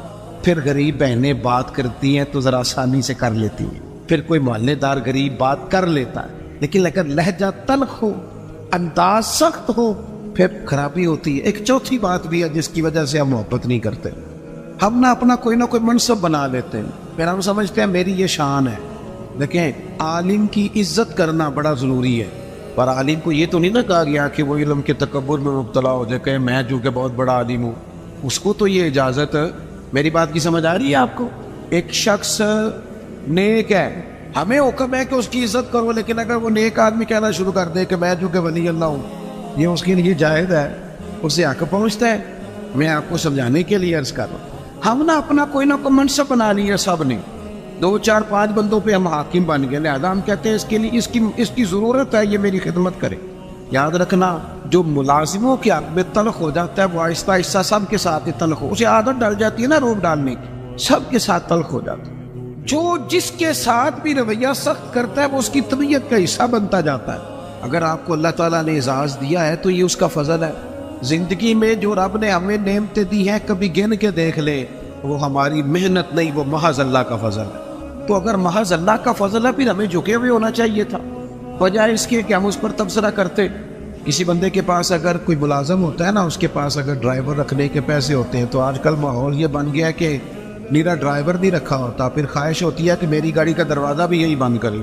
پھر غریب بہنیں بات کرتی ہیں تو ذرا آسانی سے کر لیتی ہیں. پھر کوئی محلے دار غریب بات کر لیتا ہے. لیکن اگر لہجہ تلخ ہو, انداز سخت ہو, پھر خرابی ہوتی ہے. ایک چوتھی بات بھی ہے جس کی وجہ سے ہم محبت نہیں کرتے. ہم نہ اپنا کوئی نہ کوئی منصب بنا لیتے ہیں, پھر ہم سمجھتے ہیں میری یہ شان ہے. دیکھیں عالم کی عزت کرنا بڑا ضروری ہے, پر عالم کو یہ تو نہیں نہ کہا گیا کہ وہ علم کے تکبر میں مبتلا ہو جائے کہ میں جو کہ بہت بڑا عالم ہوں. اس کو تو یہ اجازت, میری بات کی سمجھ آ رہی ہے آپ کو؟ ایک شخص نیک ہے, ہمیں حکم ہے کہ اس کی عزت کرو, لیکن اگر وہ نیک آدمی کہنا شروع کر دے کہ میں جو کہ ولی اللہ ہوں, یہ اس کے لیے جائز ہے, اسے حق پہنچتا ہے. میں آپ کو سمجھانے کے لیے عرض کر رہا ہوں. ہم نے اپنا کوئی نہ کوئی منصب بنا لیا سب نے, 2 4 5 بندوں پہ ہم حاکم بن گئے, لہذا ہم کہتے ہیں اس کے لیے اس کی ضرورت ہے, یہ میری خدمت کرے. یاد رکھنا جو ملازموں کے حق میں تلخ ہو جاتا ہے وہ آہستہ آہستہ سب کے ساتھ ہی تلخ ہو, اسے عادت ڈال جاتی ہے نا روب ڈالنے کی, سب کے ساتھ تلخ ہو جاتا ہے. جو جس کے ساتھ بھی رویہ سخت کرتا ہے وہ اس کی طبیعت کا حصہ بنتا جاتا ہے. اگر آپ کو اللہ تعالیٰ نے اعزاز دیا ہے تو یہ اس کا فضل ہے. زندگی میں جو رب نے ہمیں نعمتیں دی ہیں کبھی گن کے دیکھ لیں, وہ ہماری محنت نہیں, وہ محض اللہ کا فضل ہے. تو اگر محض اللہ کا فضل ہے پھر ہمیں جھکے ہوئے ہونا چاہیے تھا, بجائے اس کے کہ ہم اس پر تبصرہ کرتے. کسی بندے کے پاس اگر کوئی ملازم ہوتا ہے نا, اس کے پاس اگر ڈرائیور رکھنے کے پیسے ہوتے ہیں, تو آج کل ماحول یہ بن گیا کہ میرا ڈرائیور نہیں رکھا ہوتا, پھر خواہش ہوتی ہے کہ میری گاڑی کا دروازہ بھی یہی بند کرے,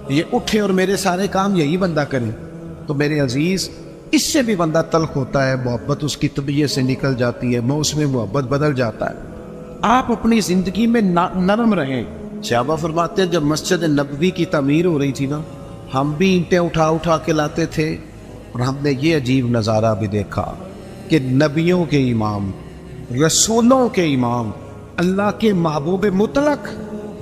یہ اٹھے اور میرے سارے کام یہی بندہ کرے. تو میرے عزیز اس سے بھی بندہ تلخ ہوتا ہے, محبت اس کی طبیعت سے نکل جاتی ہے, موسم میں محبت بدل جاتا ہے. آپ اپنی زندگی میں نرم رہیں. صحابہ فرماتے ہیں جب مسجد نبوی کی تعمیر ہو رہی تھی نا, ہم بھی اینٹیں اٹھا کے لاتے تھے, اور ہم نے یہ عجیب نظارہ بھی دیکھا کہ نبیوں کے امام, رسولوں کے امام, اللہ کے محبوب مطلق,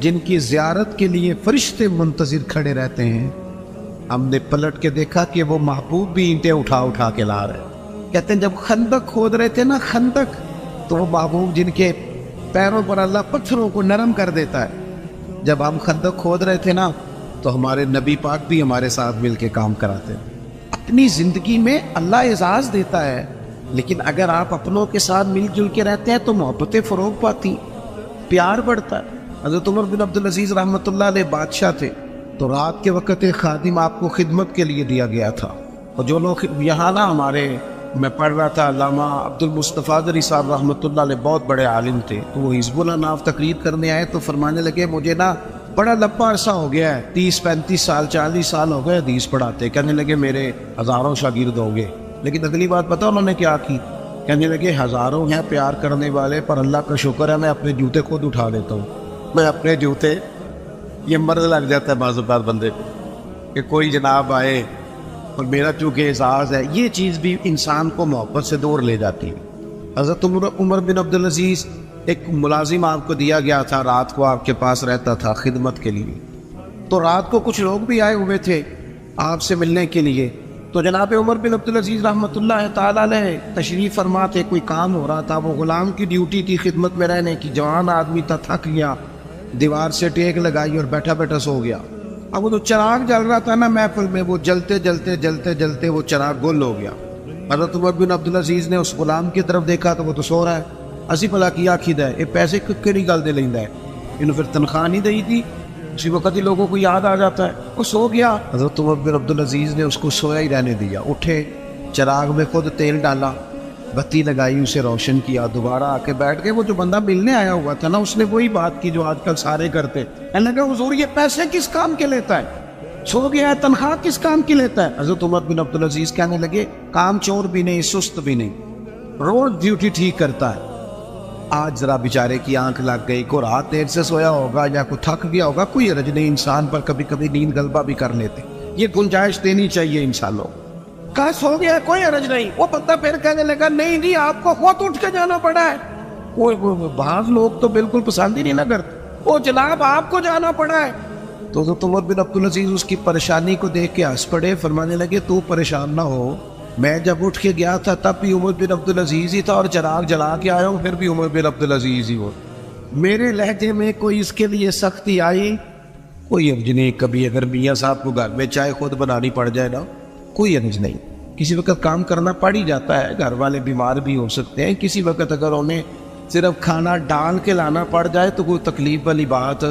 جن کی زیارت کے لیے فرشتے منتظر کھڑے رہتے ہیں, ہم نے پلٹ کے دیکھا کہ وہ محبوب بھی اینٹیں اٹھا کے لا رہے. کہتے ہیں جب خندق کھود رہے تھے نا, خندق, تو وہ محبوب جن کے پیروں پر اللہ پتھروں کو نرم کر دیتا ہے, جب ہم خندق کھود رہے تھے نا تو ہمارے نبی پاک بھی ہمارے ساتھ مل کے کام کراتے. اپنی زندگی میں اللہ اعزاز دیتا ہے, لیکن اگر آپ اپنوں کے ساتھ مل جل کے رہتے ہیں تو محبتیں فروغ پاتی, پیار بڑھتا ہے. حضرت عمر بن عبدالعزیز رحمۃ اللہ علیہ بادشاہ تھے, تو رات کے وقت ایک خادم آپ کو خدمت کے لیے دیا گیا تھا. اور جو لوگ یہاں نا ہمارے میں پڑھ رہا تھا علامہ عبد المصطفیٰ ادری صاحب رحمۃ اللہ علیہ بہت بڑے عالم تھے, تو وہ حزب اللہ ناف تقریر کرنے آئے تو فرمانے لگے مجھے نا بڑا لمبا عرصہ ہو گیا ہے, 30-35 سال 40 سال ہو گئے حدیث پڑھاتے. کہنے لگے میرے ہزاروں شاگرد ہوں گے. لیکن اگلی بات پتہ انہوں نے کیا کی؟ کہنے لگے ہزاروں ہیں پیار کرنے والے, پر اللہ کا شکر ہے میں اپنے جوتے خود اٹھا لیتا ہوں. میں اپنے جوتے, یہ مرض لگ جاتا ہے بعض اوقات بندے کو کہ کوئی جناب آئے اور میرا چونکہ اعزاز ہے, یہ چیز بھی انسان کو محبت سے دور لے جاتی ہے. حضرت عمر بن عبدالعزیز ایک ملازم آپ کو دیا گیا تھا, رات کو آپ کے پاس رہتا تھا خدمت کے لیے. تو رات کو کچھ لوگ بھی آئے ہوئے تھے آپ سے ملنے کے لیے. تو جناب عمر بن عبدالعزیز رحمۃ اللہ تعالیٰ علیہ تشریف فرما تھے, کوئی کام ہو رہا تھا, وہ غلام کی ڈیوٹی تھی خدمت میں رہنے کی. جوان آدمی تھا, تھک گیا, دیوار سے ٹیک لگائی اور بیٹھا بیٹھا سو گیا. اب وہ تو چراغ جل رہا تھا نا محفل میں, وہ جلتے جلتے جلتے جلتے وہ چراغ گل ہو گیا. حضرت عمر بن عبدالعزیز نے اس غلام کی طرف دیکھا تو وہ تو سو رہا ہے. اسی بھلا کیا کھدا ہے, یہ پیسے کہڑی گل دے لینا ہے, انہوں پھر تنخواہ نہیں دئی تھی. اسی وقت ہی لوگوں کو یاد آ جاتا ہے, وہ سو گیا. حضرت عمر بن عبدالعزیز نے اس کو سویا ہی رہنے دیا. اٹھے, چراغ میں خود تیل ڈالا, بتی لگائی, اسے روشن کیا, دوبارہ آ کے بیٹھ گئے. وہ جو بندہ ملنے آیا ہوا تھا نا, اس نے وہی بات کی جو آج کل سارے کرتے. کہنے لگا حضور یہ پیسے کس کام کے لیتا ہے, سو گیا ہے, تنخواہ کس کام کی لیتا ہے؟ حضرت عمر بن عبدالعزیز کہنے لگے کام چور بھی نہیں, سست بھی نہیں, روز ڈیوٹی ٹھیک کرتا ہے. آج ذرا بیچارے کی آنکھ لگ گئی, کو رات دیر سے سویا ہوگا یا کوئی تھک گیا ہوگا, کوئی حرج نہیں, انسان پر کبھی کبھی نیند غلبہ بھی کر لیتے, یہ گنجائش دینی چاہیے انسانوں. کہا سو گیا کوئی حرج نہیں. وہ بندہ پھر کہنے لگا نہیں جی آپ کو خود اٹھ کے جانا پڑا ہے. بعض لوگ تو بالکل پسند ہی نہیں نہ کرتے, وہ جناب آپ کو جانا پڑا ہے. تو حضرت عمر بن عبدالعزیز اس کی پریشانی کو دیکھ کے ہنس پڑے, فرمانے لگے تو پریشان نہ ہو, میں جب اٹھ کے گیا تھا تب بھی عمر بن عبدالعزیز ہی تھا, اور چراغ جلا کے آیا ہوں پھر بھی عمر بن عبدالعزیز ہی ہو. میرے لہجے میں کوئی اس کے لیے سختی آئی کوئی حرج نہیں. کبھی اگر میاں صاحب کو گھر میں چائے خود بنانی پڑ جائے نا, کوئی حرج نہیں. کسی وقت کام کرنا پڑ ہی جاتا ہے, گھر والے بیمار بھی ہو سکتے ہیں. کسی وقت اگر انہیں صرف کھانا ڈال کے لانا پڑ جائے تو کوئی تکلیف والی بات.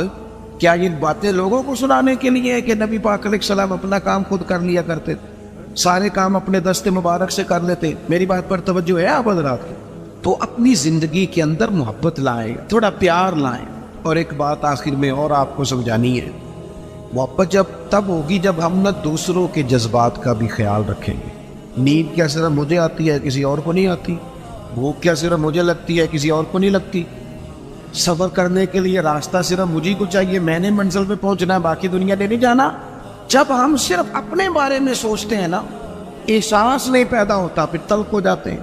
کیا یہ باتیں لوگوں کو سنانے کے لیے ہے کہ نبی پاک علیہ السلام اپنا کام خود کر لیا کرتے تھے, سارے کام اپنے دست مبارک سے کر لیتے؟ میری بات پر توجہ ہے آپ حضرات کی؟ تو اپنی زندگی کے اندر محبت لائیں, تھوڑا پیار لائیں. اور ایک بات آخر میں اور آپ کو سمجھانی ہے, محبت جب تب ہوگی جب ہم نہ دوسروں کے جذبات کا بھی خیال رکھیں گے. نیند کیا صرف مجھے آتی ہے, کسی اور کو نہیں آتی. بھوک کیا صرف مجھے لگتی ہے, کسی اور کو نہیں لگتی. سفر کرنے کے لیے راستہ صرف مجھے کو چاہیے, میں نے منزل پہ پہنچنا ہے, باقی دنیا نے نہیں جانا. جب ہم صرف اپنے بارے میں سوچتے ہیں نا, احساس نہیں پیدا ہوتا, پھر تلخ ہو جاتے ہیں.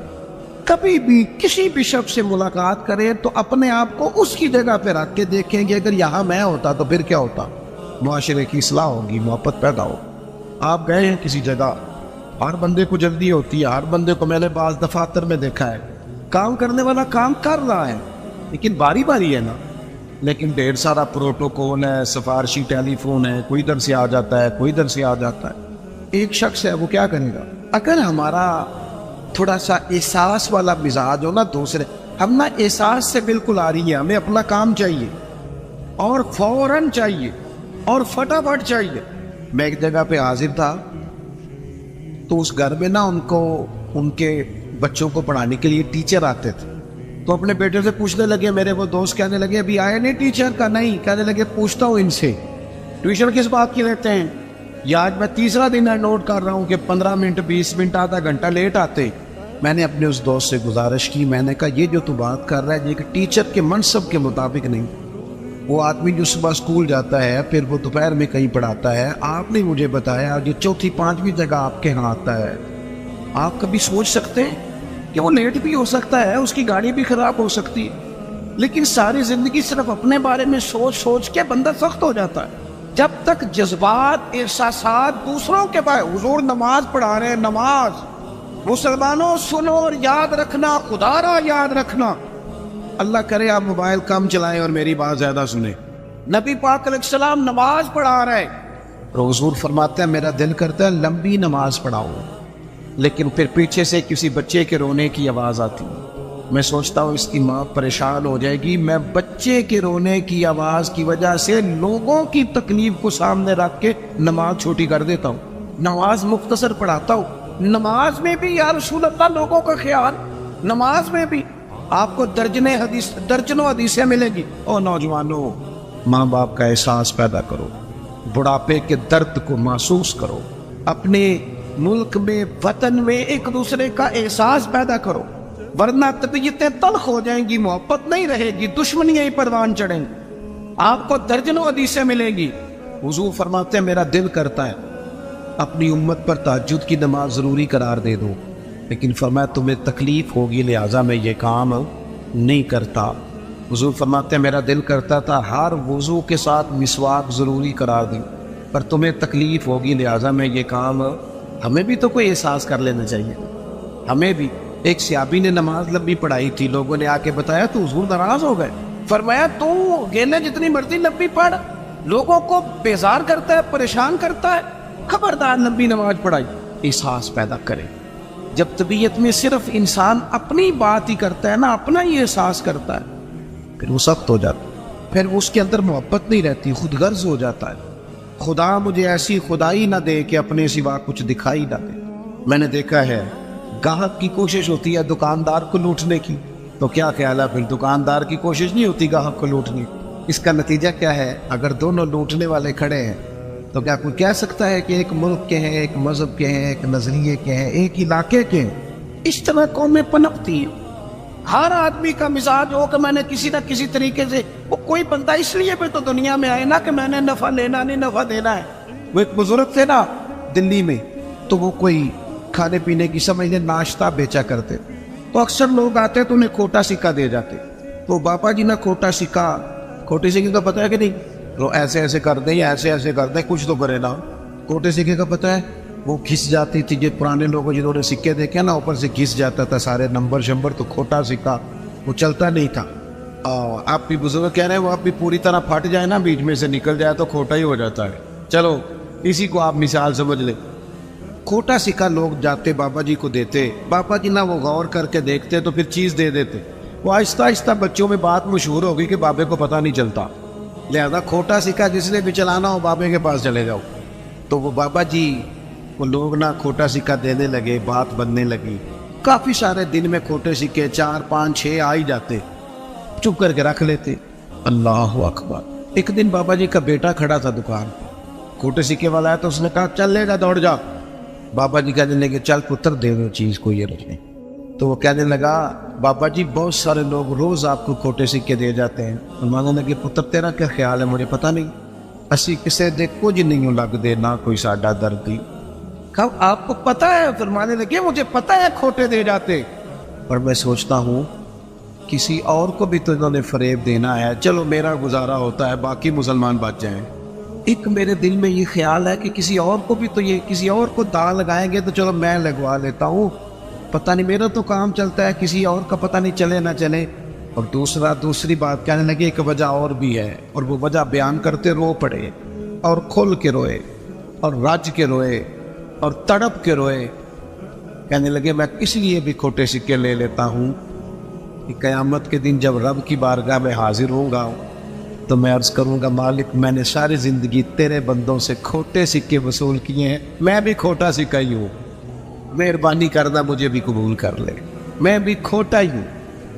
کبھی بھی کسی بھی شخص سے ملاقات کریں تو اپنے آپ کو اس کی جگہ پہ رکھ کے دیکھیں گے, اگر یہاں میں ہوتا تو پھر کیا ہوتا. معاشرے کی اصلاح ہوگی, محبت پیدا ہو. آپ گئے ہیں کسی جگہ, ہر بندے کو جلدی ہوتی ہے, ہر بندے کو میں نے بعض دفاتر میں دیکھا ہے, کام کرنے والا کام کر رہا ہے لیکن باری باری ہے نا, لیکن ڈھیر سارا پروٹوکول ہے, سفارشی ٹیلی فون ہے, کوئی ادھر سے آ جاتا ہے, کوئی ادھر سے آ جاتا ہے. ایک شخص ہے وہ کیا کرے گا؟ اگر ہمارا تھوڑا سا احساس والا مزاج ہو نا, دوسرے ہم نا احساس سے بالکل آ رہی ہے, ہمیں اپنا کام چاہیے اور فوراً چاہیے اور فٹافٹ چاہیے. میں ایک جگہ پہ حاضر تھا تو اس گھر میں نا ان کے بچوں کو پڑھانے کے لیے ٹیچر آتے تھے. تو اپنے بیٹے سے پوچھنے لگے, میرے وہ دوست کہنے لگے ابھی آئے نہیں ٹیچر کا؟ نہیں. کہنے لگے پوچھتا ہوں ان سے ٹیوشن کس بات کی لیتے ہیں. یا آج میں تیسرا دن ہے نوٹ کر رہا ہوں کہ 15 منٹ 20 منٹ آدھا گھنٹہ لیٹ آتے. میں نے اپنے اس دوست سے گزارش کی, میں نے کہا یہ جو تو بات کر رہا ہے یہ کہ ٹیچر کے منصب کے مطابق نہیں. وہ آدمی جو صبح اسکول جاتا ہے پھر وہ دوپہر میں کہیں پڑھاتا ہے, آپ نے مجھے بتایا یہ چوتھی پانچویں جگہ آپ کے ہاں آتا ہے. آپ کبھی سوچ سکتے ہیں کہ وہ لیٹ بھی ہو سکتا ہے, اس کی گاڑی بھی خراب ہو سکتی ہے, لیکن ساری زندگی صرف اپنے بارے میں سوچ سوچ کے بندہ سخت ہو جاتا ہے. جب تک جذبات احساسات دوسروں کے پاس. حضور نماز پڑھا رہے ہیں, نماز. مسلمانوں سنو اور یاد رکھنا, خدا را یاد رکھنا. اللہ کرے آپ موبائل کم چلائیں اور میری بات زیادہ سنیں. نبی پاک علیہ السلام نماز پڑھا رہے, حضور فرماتے ہیں میرا دل کرتا ہے لمبی نماز پڑھاؤ, لیکن پھر پیچھے سے کسی بچے کے رونے کی آواز آتی ہے. میں سوچتا ہوں اس کی ماں پریشان ہو جائے گی، میں بچے کے رونے کی آواز کی وجہ سے لوگوں کی تکلیف کو سامنے رکھ کے نماز چھوٹی کر دیتا ہوں، نماز مختصر پڑھاتا ہوں۔ نماز میں بھی یا رسول اللہ لوگوں کا خیال، نماز میں بھی آپ کو درجنوں حدیثیں ملیں گی۔ او نوجوانوں، ماں باپ کا احساس پیدا کرو، بڑھاپے کے درد کو محسوس کرو، اپنے ملک میں وطن میں ایک دوسرے کا احساس پیدا کرو، ورنہ طبیعتیں تلخ ہو جائیں گی، محبت نہیں رہے گی، دشمنیاں ہی پروان چڑھیں گی، آپ کو درجنوں حدیثیں ملیں گی۔ حضور فرماتے ہیں میرا دل کرتا ہے اپنی امت پر تہجد کی نماز ضروری قرار دے دو، لیکن فرمایا تمہیں تکلیف ہوگی لہٰذا میں یہ کام نہیں کرتا۔ حضور فرماتے ہیں میرا دل کرتا تھا ہر وضو کے ساتھ مسواک ضروری قرار دیں، پر تمہیں تکلیف ہوگی لہٰذا میں یہ کام، ہمیں بھی تو کوئی احساس کر لینا چاہیے۔ ہمیں بھی ایک صحابی نے نماز لمبی پڑھائی تھی، لوگوں نے آ کے بتایا تو حضور ناراض ہو گئے، فرمایا تو گیلے جتنی مرضی لمبی پڑھ، لوگوں کو بیزار کرتا ہے، پریشان کرتا ہے، خبردار لمبی نماز پڑھائی۔ احساس پیدا کرے، جب طبیعت میں صرف انسان اپنی بات ہی کرتا ہے نا، اپنا ہی احساس کرتا ہے، پھر وہ سخت ہو جاتا ہے، پھر اس کے اندر محبت نہیں رہتی، خود غرض ہو جاتا ہے۔ خدا مجھے ایسی خدائی نہ دے کہ اپنے سوا کچھ دکھائی نہ دے۔ میں نے دیکھا ہے گاہک کی کوشش ہوتی ہے دکاندار کو لوٹنے کی، تو کیا خیال ہے پھر دکاندار کی کوشش نہیں ہوتی گاہک کو لوٹنے کی؟ اس کا نتیجہ کیا ہے؟ اگر دونوں لوٹنے والے کھڑے ہیں تو کیا کوئی کہہ سکتا ہے کہ ایک ملک کے ہیں، ایک مذہب کے ہیں، ایک نظریے کے ہیں، ایک علاقے کے ہیں؟ اس طرح قومیں پنپتی ہیں۔ ہر آدمی کا مزاج ہو کہ میں نے کسی نہ کسی طریقے سے، وہ کوئی بندہ اس لیے پہ تو دنیا میں آئے نا کہ میں نے نفع لینا نہیں، نفع دینا ہے۔ وہ ایک بزرگ تھے نا دلی میں، تو وہ کوئی کھانے پینے کی سمجھ لیں ناشتہ بیچا کرتے، تو اکثر لوگ آتے تو انہیں کھوٹا سکہ دے جاتے، تو بابا جی نہ کھوٹا سکہ، کھوٹے سکے کا پتہ ہے کہ نہیں؟ وہ ایسے ایسے کر دیں یا ایسے ایسے کر دیں، کچھ تو کرے نا۔ کھوٹے سکے کا پتہ ہے؟ وہ گھس جاتی تھی، جو پرانے لوگوں جنہوں نے سکے دیکھے نا اوپر سے گھس جاتا تھا سارے نمبر شمبر، تو کھوٹا سکہ وہ چلتا نہیں تھا۔ آپ بھی بزرگ کہہ رہے ہیں وہ آپ بھی پوری طرح پھٹ جائے نا، بیچ میں سے نکل جائے تو کھوٹا ہی ہو جاتا ہے۔ چلو اسی کو آپ مثال سمجھ لیں۔ کھوٹا سکہ لوگ جاتے بابا جی کو دیتے، بابا جی نہ وہ غور کر کے دیکھتے تو پھر چیز دے دیتے۔ وہ آہستہ آہستہ بچوں میں بات مشہور ہو گئی کہ بابے کو پتہ نہیں چلتا، لہذا کھوٹا سکہ جس نے بھی چلانا ہو بابے کے پاس چلے جاؤ۔ تو وہ بابا جی وہ لوگ نہ کھوٹا سکہ دینے لگے، بات بننے لگی، کافی سارے دن میں کھوٹے سکے 4 5 6 آ ہی جاتے، چپ کر کے رکھ لیتے۔ اللہ اکبر۔ ایک دن بابا جی کا بیٹا کھڑا تھا دکان، کھوٹے سکے والا ہے تو اس نے کہا چل لے جا، دوڑ جا۔ بابا جی کہنے لگے چل پتر دے دو چیز کو یہ رکھنے۔ تو وہ کہنے لگا بابا جی بہت سارے لوگ روز آپ کو کھوٹے سکے دے جاتے ہیں۔ فرمانے لگے پتر تیرا کیا خیال ہے؟ مجھے پتہ نہیں، اسی کسے دے کچھ نہیں لگ دے نہ کوئی ساڈا دردی۔ کہا آپ کو پتہ ہے؟ فرمانے لگے مجھے پتہ ہے کھوٹے دے جاتے، پر میں سوچتا ہوں کسی اور کو بھی تو انہوں نے فریب دینا ہے، چلو میرا گزارا ہوتا ہے باقی مسلمان بچ جائیں۔ ایک میرے دل میں یہ خیال ہے کہ کسی اور کو بھی تو یہ کسی اور کو داغ لگائیں گے تو چلو میں لگوا لیتا ہوں، پتہ نہیں میرا تو کام چلتا ہے، کسی اور کا پتہ نہیں چلے نہ چلے۔ اور دوسری بات کہنے لگے ایک وجہ اور بھی ہے، اور وہ وجہ بیان کرتے رو پڑے اور کھل کے روئے اور رج کے روئے اور تڑپ کے روئے۔ کہنے لگے میں اس لیے بھی کھوٹے سکے لے لیتا ہوں کہ قیامت کے دن جب رب کی بارگاہ میں حاضر ہوں گا تو میں عرض کروں گا مالک میں نے ساری زندگی تیرے بندوں سے کھوٹے سکے وصول کیے ہیں، میں بھی کھوٹا سکہ ہی ہوں، مہربانی کرنا مجھے بھی قبول کر لے، میں بھی کھوٹا ہی ہوں۔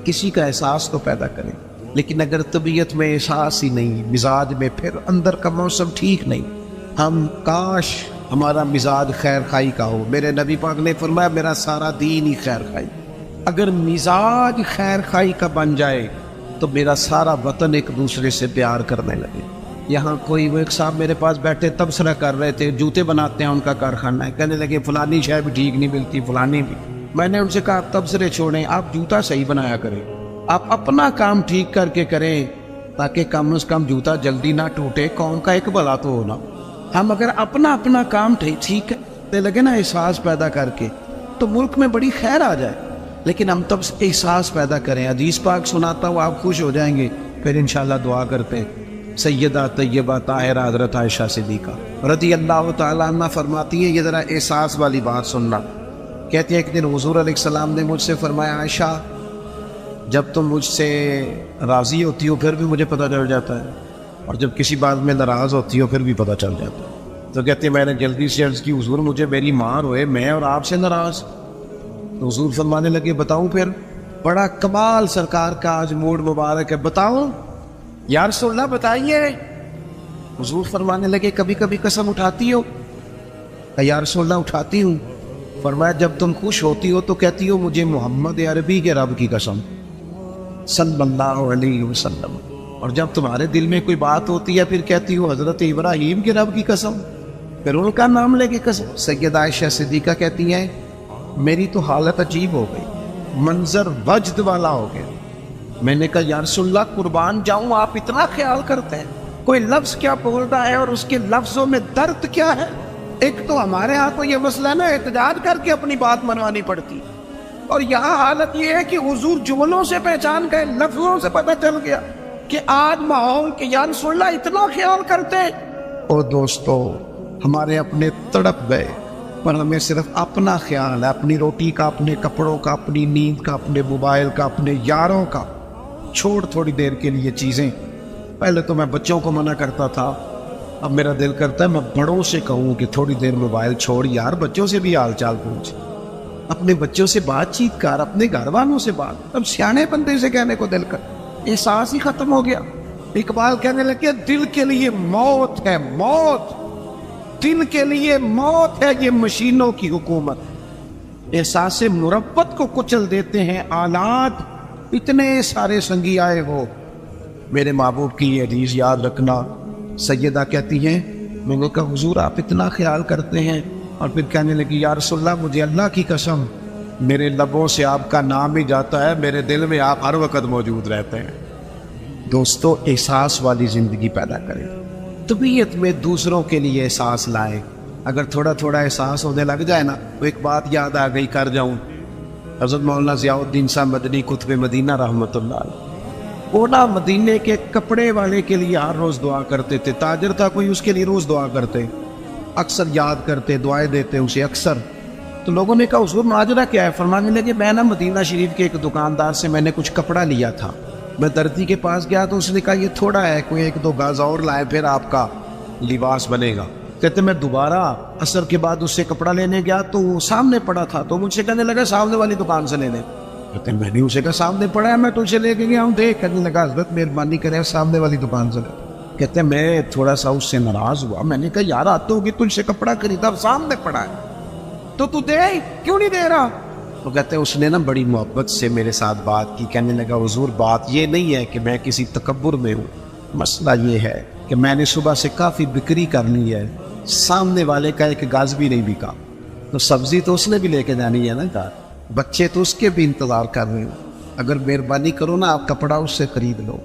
کسی کا احساس تو پیدا کریں، لیکن اگر طبیعت میں احساس ہی نہیں، مزاج میں، پھر اندر کا موسم ٹھیک نہیں۔ ہم کاش ہمارا مزاج خیر خائی کا ہو۔ میرے نبی پاک نے فرمایا میرا سارا دین ہی خیر خائی۔ اگر مزاج خیر خائی کا بن جائے تو میرا سارا وطن ایک دوسرے سے پیار کرنے لگے۔ یہاں کوئی وہ ایک صاحب میرے پاس بیٹھے تبصرہ کر رہے تھے، جوتے بناتے ہیں ان کا کارخانہ ہے، کہنے لگے فلانی شے بھی ٹھیک نہیں ملتی، فلانی بھی۔ میں نے ان سے کہا آپ تبصرے چھوڑیں، آپ جوتا صحیح بنایا کریں، آپ اپنا کام ٹھیک کر کے کریں تاکہ کم از کم جوتا جلدی نہ ٹوٹے، قوم کا ایک بھلا تو ہونا۔ ہم اگر اپنا کام ٹھیک ہے لگے نا احساس پیدا کر کے تو ملک میں بڑی خیر آ جائے، لیکن ہم تب احساس پیدا کریں۔ حدیث پاک سناتا ہوں آپ خوش ہو جائیں گے، پھر انشاءاللہ دعا کرتے ہیں۔ سیدہ طیبہ طاہرہ حضرت عائشہ صدیقہ رضی اللہ تعالیٰ عنہ فرماتی ہے، یہ ذرا احساس والی بات سننا۔ کہتے ہیں ایک دن حضور علیہ السلام نے مجھ سے فرمایا عائشہ جب تم مجھ سے راضی ہوتی ہو پھر بھی مجھے پتہ چل جاتا ہے، اور جب کسی بات میں ناراض ہوتی ہو پھر بھی پتہ چل جاتا ہے۔ تو کہتے ہیں میں نے جلدی سے عرض کی حضور مجھے میری ماں روئے، میں اور آپ سے ناراض۔ تو حضور فرمانے لگے بتاؤں پھر؟ بڑا کمال سرکار کا آج موڈ مبارک ہے، بتاؤں یا رسول اللہ بتائیے۔ حضور فرمانے لگے کبھی کبھی قسم اٹھاتی ہو؟ یا رسول اللہ اٹھاتی ہوں۔ فرمایا جب تم خوش ہوتی ہو تو کہتی ہو مجھے محمد عربی کے رب کی قسم صلی اللہ علیہ وسلم، اور جب تمہارے دل میں کوئی بات ہوتی ہے پھر کہتی ہو حضرت ابراہیم کے رب کی قسم، پھر ان کا نام لے کے قسم۔ سیدہ عائشہ صدیقہ کہتی ہیں میری تو حالت عجیب ہو گئی، منظر وجد والا ہو گیا۔ میں نے کہا یا رسول اللہ قربان جاؤں آپ اتنا خیال کرتے ہیں، کوئی لفظ کیا بول رہا ہے اور اس کے لفظوں میں درد کیا ہے؟ ایک تو ہمارے ہاں تو یہ مسئلہ نا احتجاج کر کے اپنی بات منوانی پڑتی، اور یہاں حالت یہ ہے کہ حضور جملوں سے پہچان گئے، لفظوں سے پتہ چل گیا کہ آج ماحول کے یا رسول اللہ اتنا خیال کرتے ہیں۔ اور دوستو ہمارے اپنے تڑپ گئے، پر ہمیں صرف اپنا خیال ہے، اپنی روٹی کا، اپنے کپڑوں کا، اپنی نیند کا، اپنے موبائل کا، اپنے یاروں کا۔ چھوڑ تھوڑی دیر کے لیے چیزیں، پہلے تو میں بچوں کو منع کرتا تھا، اب میرا دل کرتا ہے میں بڑوں سے کہوں کہ تھوڑی دیر موبائل چھوڑ یار، بچوں سے بھی حال چال پوچھ، اپنے بچوں سے بات چیت کر، اپنے گھر والوں سے بات۔ اب سیانے بندے سے کہنے کو دل کر، احساس ہی ختم ہو گیا۔ اقبال کہنے لگے دل کے لیے موت ہے موت، دل کے لیے موت ہے یہ مشینوں کی حکومت۔ احساس مربت کو کچل دیتے ہیں آلات، اتنے سارے سنگی آئے ہو۔ میرے محبوب کی یہ حدیث یاد رکھنا۔ سیدہ کہتی ہیں میں نے کہا حضور آپ اتنا خیال کرتے ہیں، اور پھر کہنے لگی یا رسول اللہ مجھے اللہ کی قسم میرے لبوں سے آپ کا نام ہی جاتا ہے، میرے دل میں آپ ہر وقت موجود رہتے ہیں۔ دوستو احساس والی زندگی پیدا کریں، طبیعت میں دوسروں کے لیے احساس لائیں۔ اگر تھوڑا تھوڑا احساس ہونے لگ جائے نا تو ایک بات یاد آ گئی کر جاؤں، حضرت مولانا ضیاء الدین صاحب مدنی قطب مدینہ رحمۃ اللہ علیہ، وہ نا مدینے کے کپڑے والے کے لیے ہر روز دعا کرتے تھے، تاجر تھا کوئی اس کے لیے روز دعا کرتے، اکثر یاد کرتے، دعائیں دیتے اسے اکثر۔ تو لوگوں نے کہا حضور ماجرا کیا ہے؟ فرمانے لگے میں نا مدینہ شریف کے ایک دکاندار سے میں نے کچھ کپڑا لیا تھا، میں دردی کے پاس گیا تو اس نے کہا یہ تھوڑا ہے، کوئی ایک دو گاز اور لائے پھر آپ کا لباس بنے گا۔ کہتے میں دوبارہ عصر کے بعد اس سے کپڑا لینے گیا تو وہ سامنے پڑا تھا، تو مجھ سے کہنے لگا سامنے والی دکان سے لے لیں۔ کہتے میں نے اسے کہا سامنے پڑا ہے میں تو اسے لے کے گیا ہوں دیکھ۔ کہنے لگا حضرت مہربانی کریں سامنے والی دکان سے لے۔ کہتے میں تھوڑا سا اس سے ناراض ہوا، میں نے کہا یار آتے ہوگی تجھ سے کپڑا خریدا سامنے پڑا ہے تو تو دے کیوں نہیں دے رہا؟ تو کہتے اس نے نا بڑی محبت سے میرے ساتھ بات کی، کہنے لگا حضور بات یہ نہیں ہے کہ میں کسی تکبر میں ہوں، مسئلہ یہ ہے کہ میں نے صبح سے کافی بکری کر لی ہے، سامنے والے کا ایک گاز بھی نہیں بکا، تو سبزی تو اس نے بھی لے کے جانی ہے نا کہا، بچے تو اس کے بھی انتظار کر رہے ہیں، اگر مہربانی کرو نا آپ کپڑا اس سے خرید لو،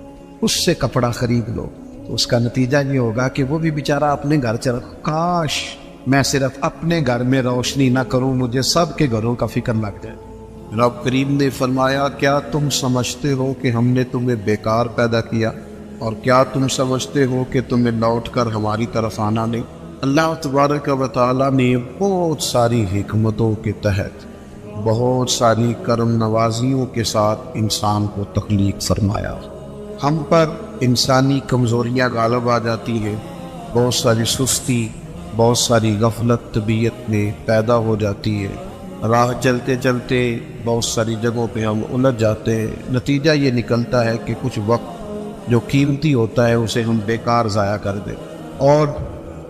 اس سے کپڑا خرید لو، تو اس کا نتیجہ یہ ہوگا کہ وہ بھی بیچارہ اپنے گھر چل، کاش میں صرف اپنے گھر میں روشنی نہ کروں، مجھے سب کے گھروں کا فکر لگ جائے۔ رب کریم نے فرمایا کیا تم سمجھتے ہو کہ ہم نے تمہیں بیکار پیدا کیا، اور کیا تم سمجھتے ہو کہ تمہیں لوٹ کر ہماری طرف آنا نہیں؟ اللہ تبارک و تعالیٰ نے بہت ساری حکمتوں کے تحت بہت ساری کرم نوازیوں کے ساتھ انسان کو تخلیق فرمایا۔ ہم پر انسانی کمزوریاں غالب آ جاتی ہیں، بہت ساری سستی، بہت ساری غفلت طبیعت میں پیدا ہو جاتی ہے، راہ چلتے چلتے بہت ساری جگہوں پہ ہم الجھ جاتے ہیں، نتیجہ یہ نکلتا ہے کہ کچھ وقت جو قیمتی ہوتا ہے اسے ہم بیکار ضائع کر دیں، اور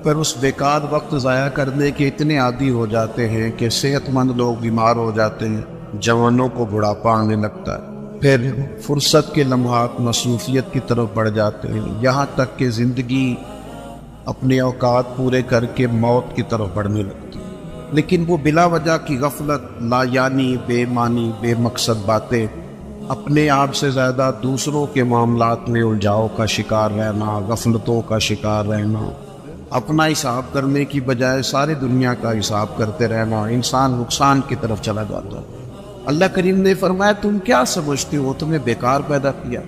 پھر اس بیکار وقت ضائع کرنے کے اتنے عادی ہو جاتے ہیں کہ صحت مند لوگ بیمار ہو جاتے ہیں، جوانوں کو بڑھاپا آنے لگتا ہے، پھر فرصت کے لمحات مصروفیت کی طرف بڑھ جاتے ہیں، یہاں تک کہ زندگی اپنے اوقات پورے کر کے موت کی طرف بڑھنے لگتی ہے۔ لیکن وہ بلا وجہ کی غفلت، لا یعنی، بے معنی، بے مقصد باتیں، اپنے آپ سے زیادہ دوسروں کے معاملات میں الجھاؤ کا شکار رہنا، غفلتوں کا شکار رہنا، اپنا حساب کرنے کی بجائے ساری دنیا کا حساب کرتے رہنا، انسان نقصان کی طرف چلا جاتا ہے۔ اللہ کریم نے فرمایا تم کیا سمجھتے ہو تمہیں بیکار پیدا کیا؟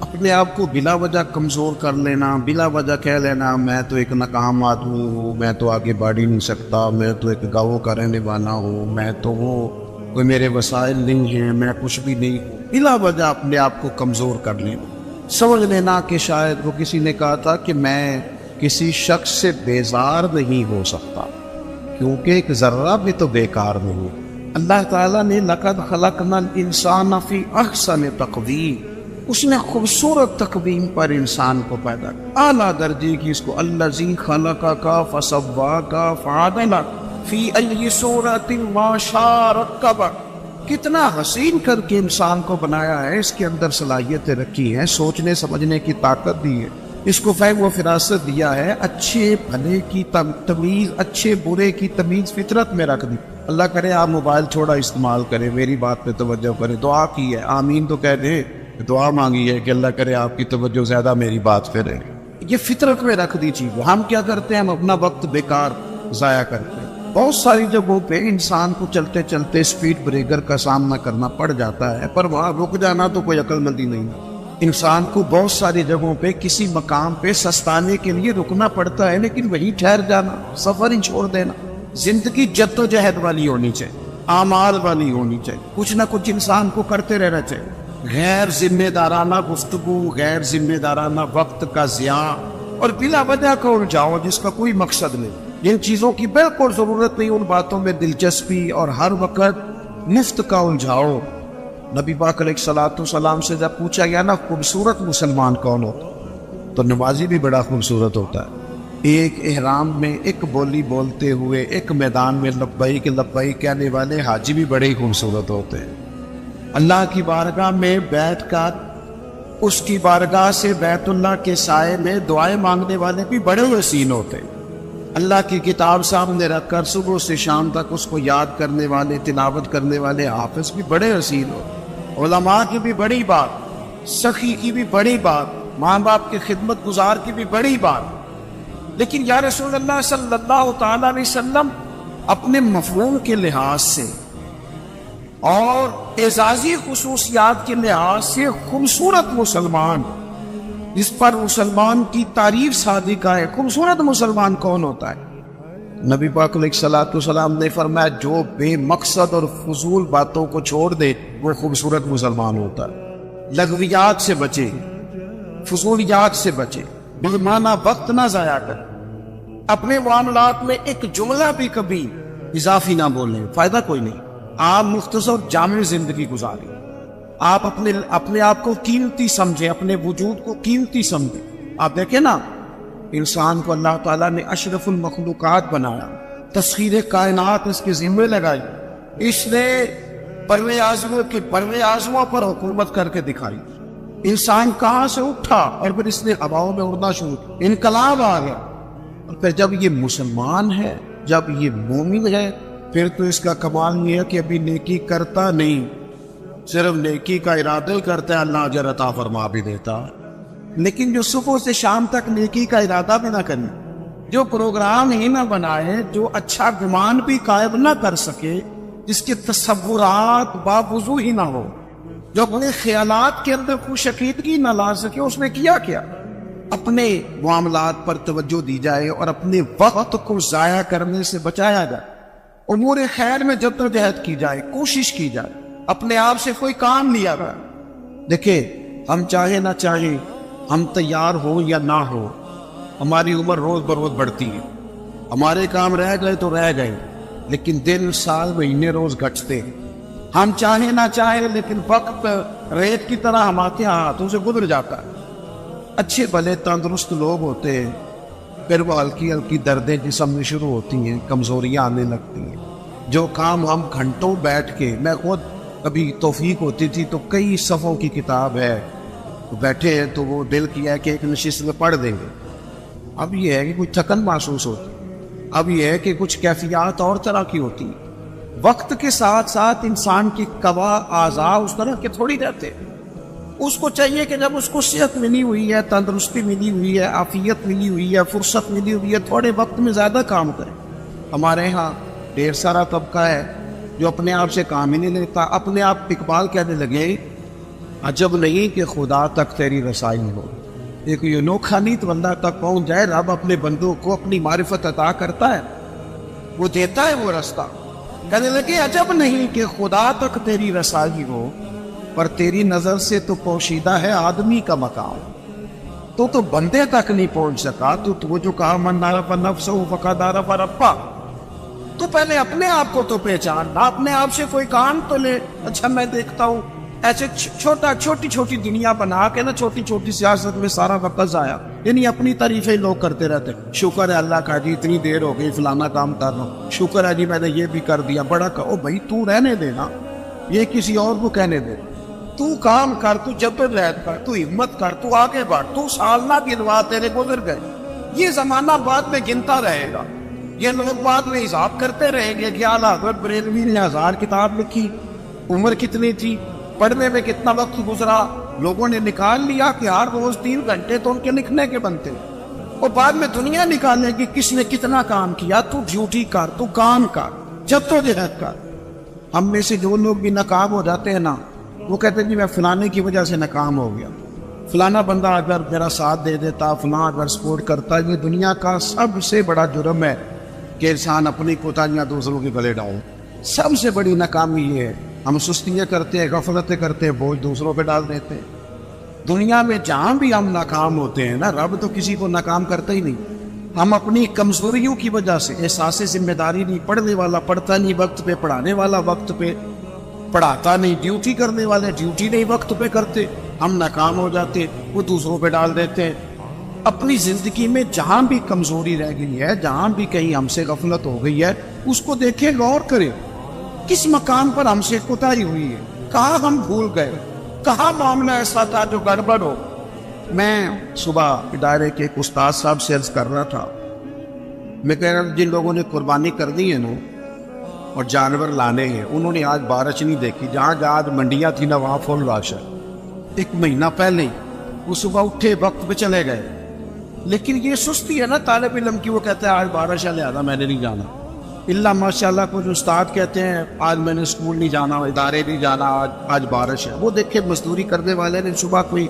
اپنے آپ کو بلا وجہ کمزور کر لینا، بلا وجہ کہہ لینا میں تو ایک ناکام آدمی ہوں، میں تو آگے بڑھ ہی نہیں سکتا، میں تو ایک گاؤں کا رہنے والا ہوں، میں تو وہ کوئی میرے وسائل نہیں ہیں، میں کچھ بھی نہیں ہوں، بلا وجہ اپنے آپ کو کمزور کر لینا۔ سمجھ لینا کہ شاید وہ کسی نے کہا تھا کہ میں کسی شخص سے بیزار نہیں ہو سکتا کیونکہ ایک ذرہ بھی تو بیکار نہیں۔ اللہ تعالیٰ نے لقد خلقنا الانسان فی احسن تقویم، اس نے خوبصورت تقویم پر انسان کو پیدا کیا، اعلیٰ درجے کی، اس کو الذی خلقک فسواک فعدلک فی ای صورت ما شاء رکبک، کتنا حسین کر کے انسان کو بنایا ہے، اس کے اندر صلاحیتیں رکھی ہیں، سوچنے سمجھنے کی طاقت دی ہے، اس کو فہم و فراست دیا ہے، اچھے بھلے کی تمیز، اچھے برے کی تمیز فطرت میں رکھ دی۔ اللہ کرے آپ موبائل تھوڑا استعمال کریں، میری بات پہ توجہ کریں، دعا کی ہے، آمین تو کہہ دیں، دعا مانگی ہے کہ اللہ کرے آپ کی توجہ زیادہ میری بات پہ رہے۔ یہ فطرت میں رکھ دی چیز۔ ہم کیا کرتے ہیں؟ ہم اپنا وقت بیکار ضائع کرتے ہیں۔ بہت ساری جگہوں پہ انسان کو چلتے چلتے سپیڈ بریکر کا سامنا کرنا پڑ جاتا ہے، پر وہاں رک جانا تو کوئی عقل مندی نہیں۔ انسان کو بہت ساری جگہوں پہ کسی مقام پہ سستانے کے لیے رکنا پڑتا ہے، لیکن وہیں ٹھہر جانا، سفر ہی چھوڑ دینا۔ زندگی جد و جہد والی ہونی چاہیے، اعمال والی ہونی چاہیے، کچھ نہ کچھ انسان کو کرتے رہنا چاہیے۔ غیر ذمہ دارانہ گفتگو، غیر ذمہ دارانہ وقت کا ضیاع اور بلا وجہ کا الجھاؤ جس کا کوئی مقصد نہیں، جن چیزوں کی بالکل ضرورت نہیں، ان باتوں میں دلچسپی اور ہر وقت مفت کا الجھاؤ۔ نبی پاک علیہ الصلوۃ والسلام سے جب پوچھا گیا نا خوبصورت مسلمان کون ہوتا تو نمازی بھی بڑا خوبصورت ہوتا ہے۔ ایک احرام میں ایک بولی بولتے ہوئے ایک میدان میں لبیک لبیک کہنے والے حاجی بھی بڑے ہی خوبصورت ہوتے ہیں۔ اللہ کی بارگاہ میں بیٹھ کر اس کی بارگاہ سے بیت اللہ کے سائے میں دعائیں مانگنے والے بھی بڑے حسین ہوتے ہیں۔ اللہ کی کتاب سامنے رکھ کر صبح سے شام تک اس کو یاد کرنے والے، تلاوت کرنے والے حافظ بھی بڑے حسین ہوتے ہیں۔ علماء کی بھی بڑی بات، سخی کی بھی بڑی بات، ماں باپ کی خدمت گزار کی بھی بڑی بات۔ لیکن یا رسول اللہ صلی اللہ تعالیٰ علیہ وسلم اپنے مفہوم کے لحاظ سے اور اعزازی خصوصیات کے لحاظ سے خوبصورت مسلمان، جس پر مسلمان کی تعریف صادقہ ہے، خوبصورت مسلمان کون ہوتا ہے؟ نبی پاک علیہ الصلوۃ والسلام نے فرمایا جو بے مقصد اور فضول باتوں کو چھوڑ دے وہ خوبصورت مسلمان ہوتا ہے۔ لغویات سے بچے، فضولیات سے بچے، بے معنی وقت نہ ضائع کریں، اپنے معاملات میں ایک جملہ بھی کبھی اضافی نہ بولیں، فائدہ کوئی نہیں۔ آپ مختصر جامع زندگی گزاریں، آپ اپنے آپ کو قیمتی سمجھیں، اپنے وجود کو قیمتی سمجھیں۔ آپ دیکھیں نا، انسان کو اللہ تعالیٰ نے اشرف المخلوقات بنایا، تسخیر کائنات اس کے ذمہ لگائی، اس نے پرو اعظموں پر حکومت کر کے دکھائی۔ انسان کہاں سے اٹھا اور پھر اس نے ہواؤں میں اڑنا شروع کیا، انقلاب آ گیا۔ اور پھر جب یہ مسلمان ہے، جب یہ مومن ہے، پھر تو اس کا کمال یہ ہے کہ ابھی نیکی کرتا نہیں، صرف نیکی کا ارادہ کرتا ہے، اللہ اجر عطا فرما بھی دیتا۔ لیکن جو صبح سے شام تک نیکی کا ارادہ بھی نہ کرے، جو پروگرام ہی نہ بنائے، جو اچھا گمان بھی قائم نہ کر سکے، جس کے تصورات باوضو ہی نہ ہو، جو اپنے خیالات کے اندر خوش عقیدگی نہ لا سکے، اس نے کیا کیا؟ اپنے معاملات پر توجہ دی جائے اور اپنے وقت کو ضائع کرنے سے بچایا جائے، امور خیر میں جدوجہد کی جائے، کوشش کی جائے، اپنے آپ سے کوئی کام لیا گیا۔ دیکھیں، ہم چاہے نہ چاہے، ہم تیار ہو یا نہ ہو، ہماری عمر روز بروز بڑھتی ہے، ہمارے کام رہ گئے تو رہ گئے، لیکن دن سال مہینے روز گھٹتے ہیں۔ ہم چاہے نہ چاہے، لیکن وقت ریت کی طرح ہمارے ہاتھوں سے گزر جاتا ہے۔ اچھے بھلے تندرست لوگ ہوتے ہیں، پھر وہ ہلکی ہلکی دردیں جسم میں شروع ہوتی ہیں، کمزوریاں آنے لگتی ہیں۔ جو کام ہم گھنٹوں بیٹھ کے، میں خود کبھی توفیق ہوتی تھی تو کئی صفحوں کی کتاب ہے، بیٹھے ہیں تو وہ دل کیا ہے کہ ایک نشست میں پڑھ دیں گے۔ اب یہ ہے کہ کچھ تھکن محسوس ہوتی، اب یہ ہے کہ کچھ کیفیات اور طرح کی ہوتی۔ وقت کے ساتھ ساتھ انسان کی قوا اعضاء اس طرح کے تھوڑی رہتے۔ اس کو چاہیے کہ جب اس کو صحت ملی ہوئی ہے، تندرستی ملی ہوئی ہے، عافیت ملی ہوئی ہے، فرصت ملی ہوئی ہے، تھوڑے وقت میں زیادہ کام کرے۔ ہمارے ہاں ڈھیر سارا طبقہ ہے جو اپنے آپ سے کام ہی نہیں لیتا، اپنے آپ اقبال کہنے لگے عجب نہیں کہ خدا تک تیری رسائی ہو۔ ایک یہ انوکھا نہیں تو اللہ تک پہنچ جائے۔ رب اپنے بندوں کو اپنی معرفت عطا کرتا ہے، وہ دیتا ہے وہ راستہ، کہنے لگے عجب نہیں کہ خدا تک تیری رسائی ہو، پر تیری نظر سے تو پوشیدہ ہے آدمی کا مقام، تو بندے تک نہیں پہنچ سکا۔ تو جو کہا من عرف نفسہ فقد عرف ربہ، تو پہلے اپنے آپ کو تو پہچان نہ، اپنے آپ سے کوئی کام تو لے۔ اچھا میں دیکھتا ہوں ایسے چھوٹی چھوٹی دنیا بنا کے نا، چھوٹی چھوٹی سیاست میں سارا وقت ضائع، یعنی اپنی تعریفیں لوگ کرتے رہتے، شکر ہے اللہ کا جی اتنی دیر ہو گئی فلانا کام کر رہا ہوں، شکر ہے جی میں نے یہ بھی کر دیا، بڑا کہو بھائی تو رہنے دینا، یہ کسی اور کو کہنے دے، تو کام کر، تو جدوجہد کر، تو ہمت کر، تو آگے بڑھ، تو سال نہ گنوا تیرے گزر گئے، یہ زمانہ بعد میں گنتا رہے گا، یہ لوگ بعد میں حساب کرتے رہیں گے کہ اعلیٰ حضرت بریلوی نے 1000 کتاب لکھی، عمر کتنی تھی، پڑھنے میں کتنا وقت گزرا، لوگوں نے نکال لیا کہ ہر روز 3 گھنٹے تو ان کے لکھنے کے بنتے، اور بعد میں دنیا نکالنے کی کس نے کتنا کام کیا۔ تو ڈیوٹی کر، تو کام کر، جدوجہد کر۔ ہم میں سے جو لوگ بھی ناکام ہو جاتے ہیں نا، وہ کہتے ہیں جی میں فلانے کی وجہ سے ناکام ہو گیا، فلانا بندہ اگر میرا ساتھ دے دیتا، فلاں اگر سپورٹ کرتا۔ یہ دنیا کا سب سے بڑا جرم ہے کہ انسان اپنی کوتاہیاں دوسروں کے گلے ڈالے، سب سے بڑی ناکامی یہ ہے۔ ہم سستیاں کرتے ہیں، غفلتیں کرتے ہیں، بوجھ دوسروں پہ ڈال دیتے ہیں۔ دنیا میں جہاں بھی ہم ناکام ہوتے ہیں نا، رب تو کسی کو ناکام کرتا ہی نہیں، ہم اپنی کمزوریوں کی وجہ سے، احساس ذمہ داری نہیں، پڑھنے والا پڑھتا نہیں وقت پہ، پڑھانے والا وقت پہ پڑھاتا نہیں، ڈیوٹی کرنے والے ڈیوٹی نہیں وقت پہ کرتے، ہم ناکام ہو جاتے، وہ دوسروں پہ ڈال دیتے ہیں۔ اپنی زندگی میں جہاں بھی کمزوری رہ گئی ہے، جہاں بھی کہیں ہم سے غفلت ہو گئی ہے، اس کو دیکھیں، غور کریں، کس مقام پر ہم سے کوتاہی ہوئی ہے، کہاں ہم بھول گئے، کہاں معاملہ ایسا تھا جو گڑبڑ ہو۔ میں صبح ادارے کے ایک استاد صاحب سے عرض کر رہا تھا، میں کہہ رہا جن لوگوں نے قربانی کرنی ہے نا اور جانور لانے ہیں، انہوں نے آج بارش نہیں دیکھی، جہاں آج منڈیاں تھی نا وہاں فل رش ہے۔ 1 مہینہ پہلے وہ صبح اٹھے وقت پہ چلے گئے، لیکن یہ سستی ہے نا طالب علم کی، وہ کہتا ہے آج بارش ہے لہذا میں نے نہیں جانا۔ اللہ ماشاءاللہ کچھ استاد کہتے ہیں آج میں نے اسکول نہیں جانا، ادارے نہیں جانا، آج بارش ہے۔ وہ دیکھے مزدوری کرنے والے نے صبح کوئی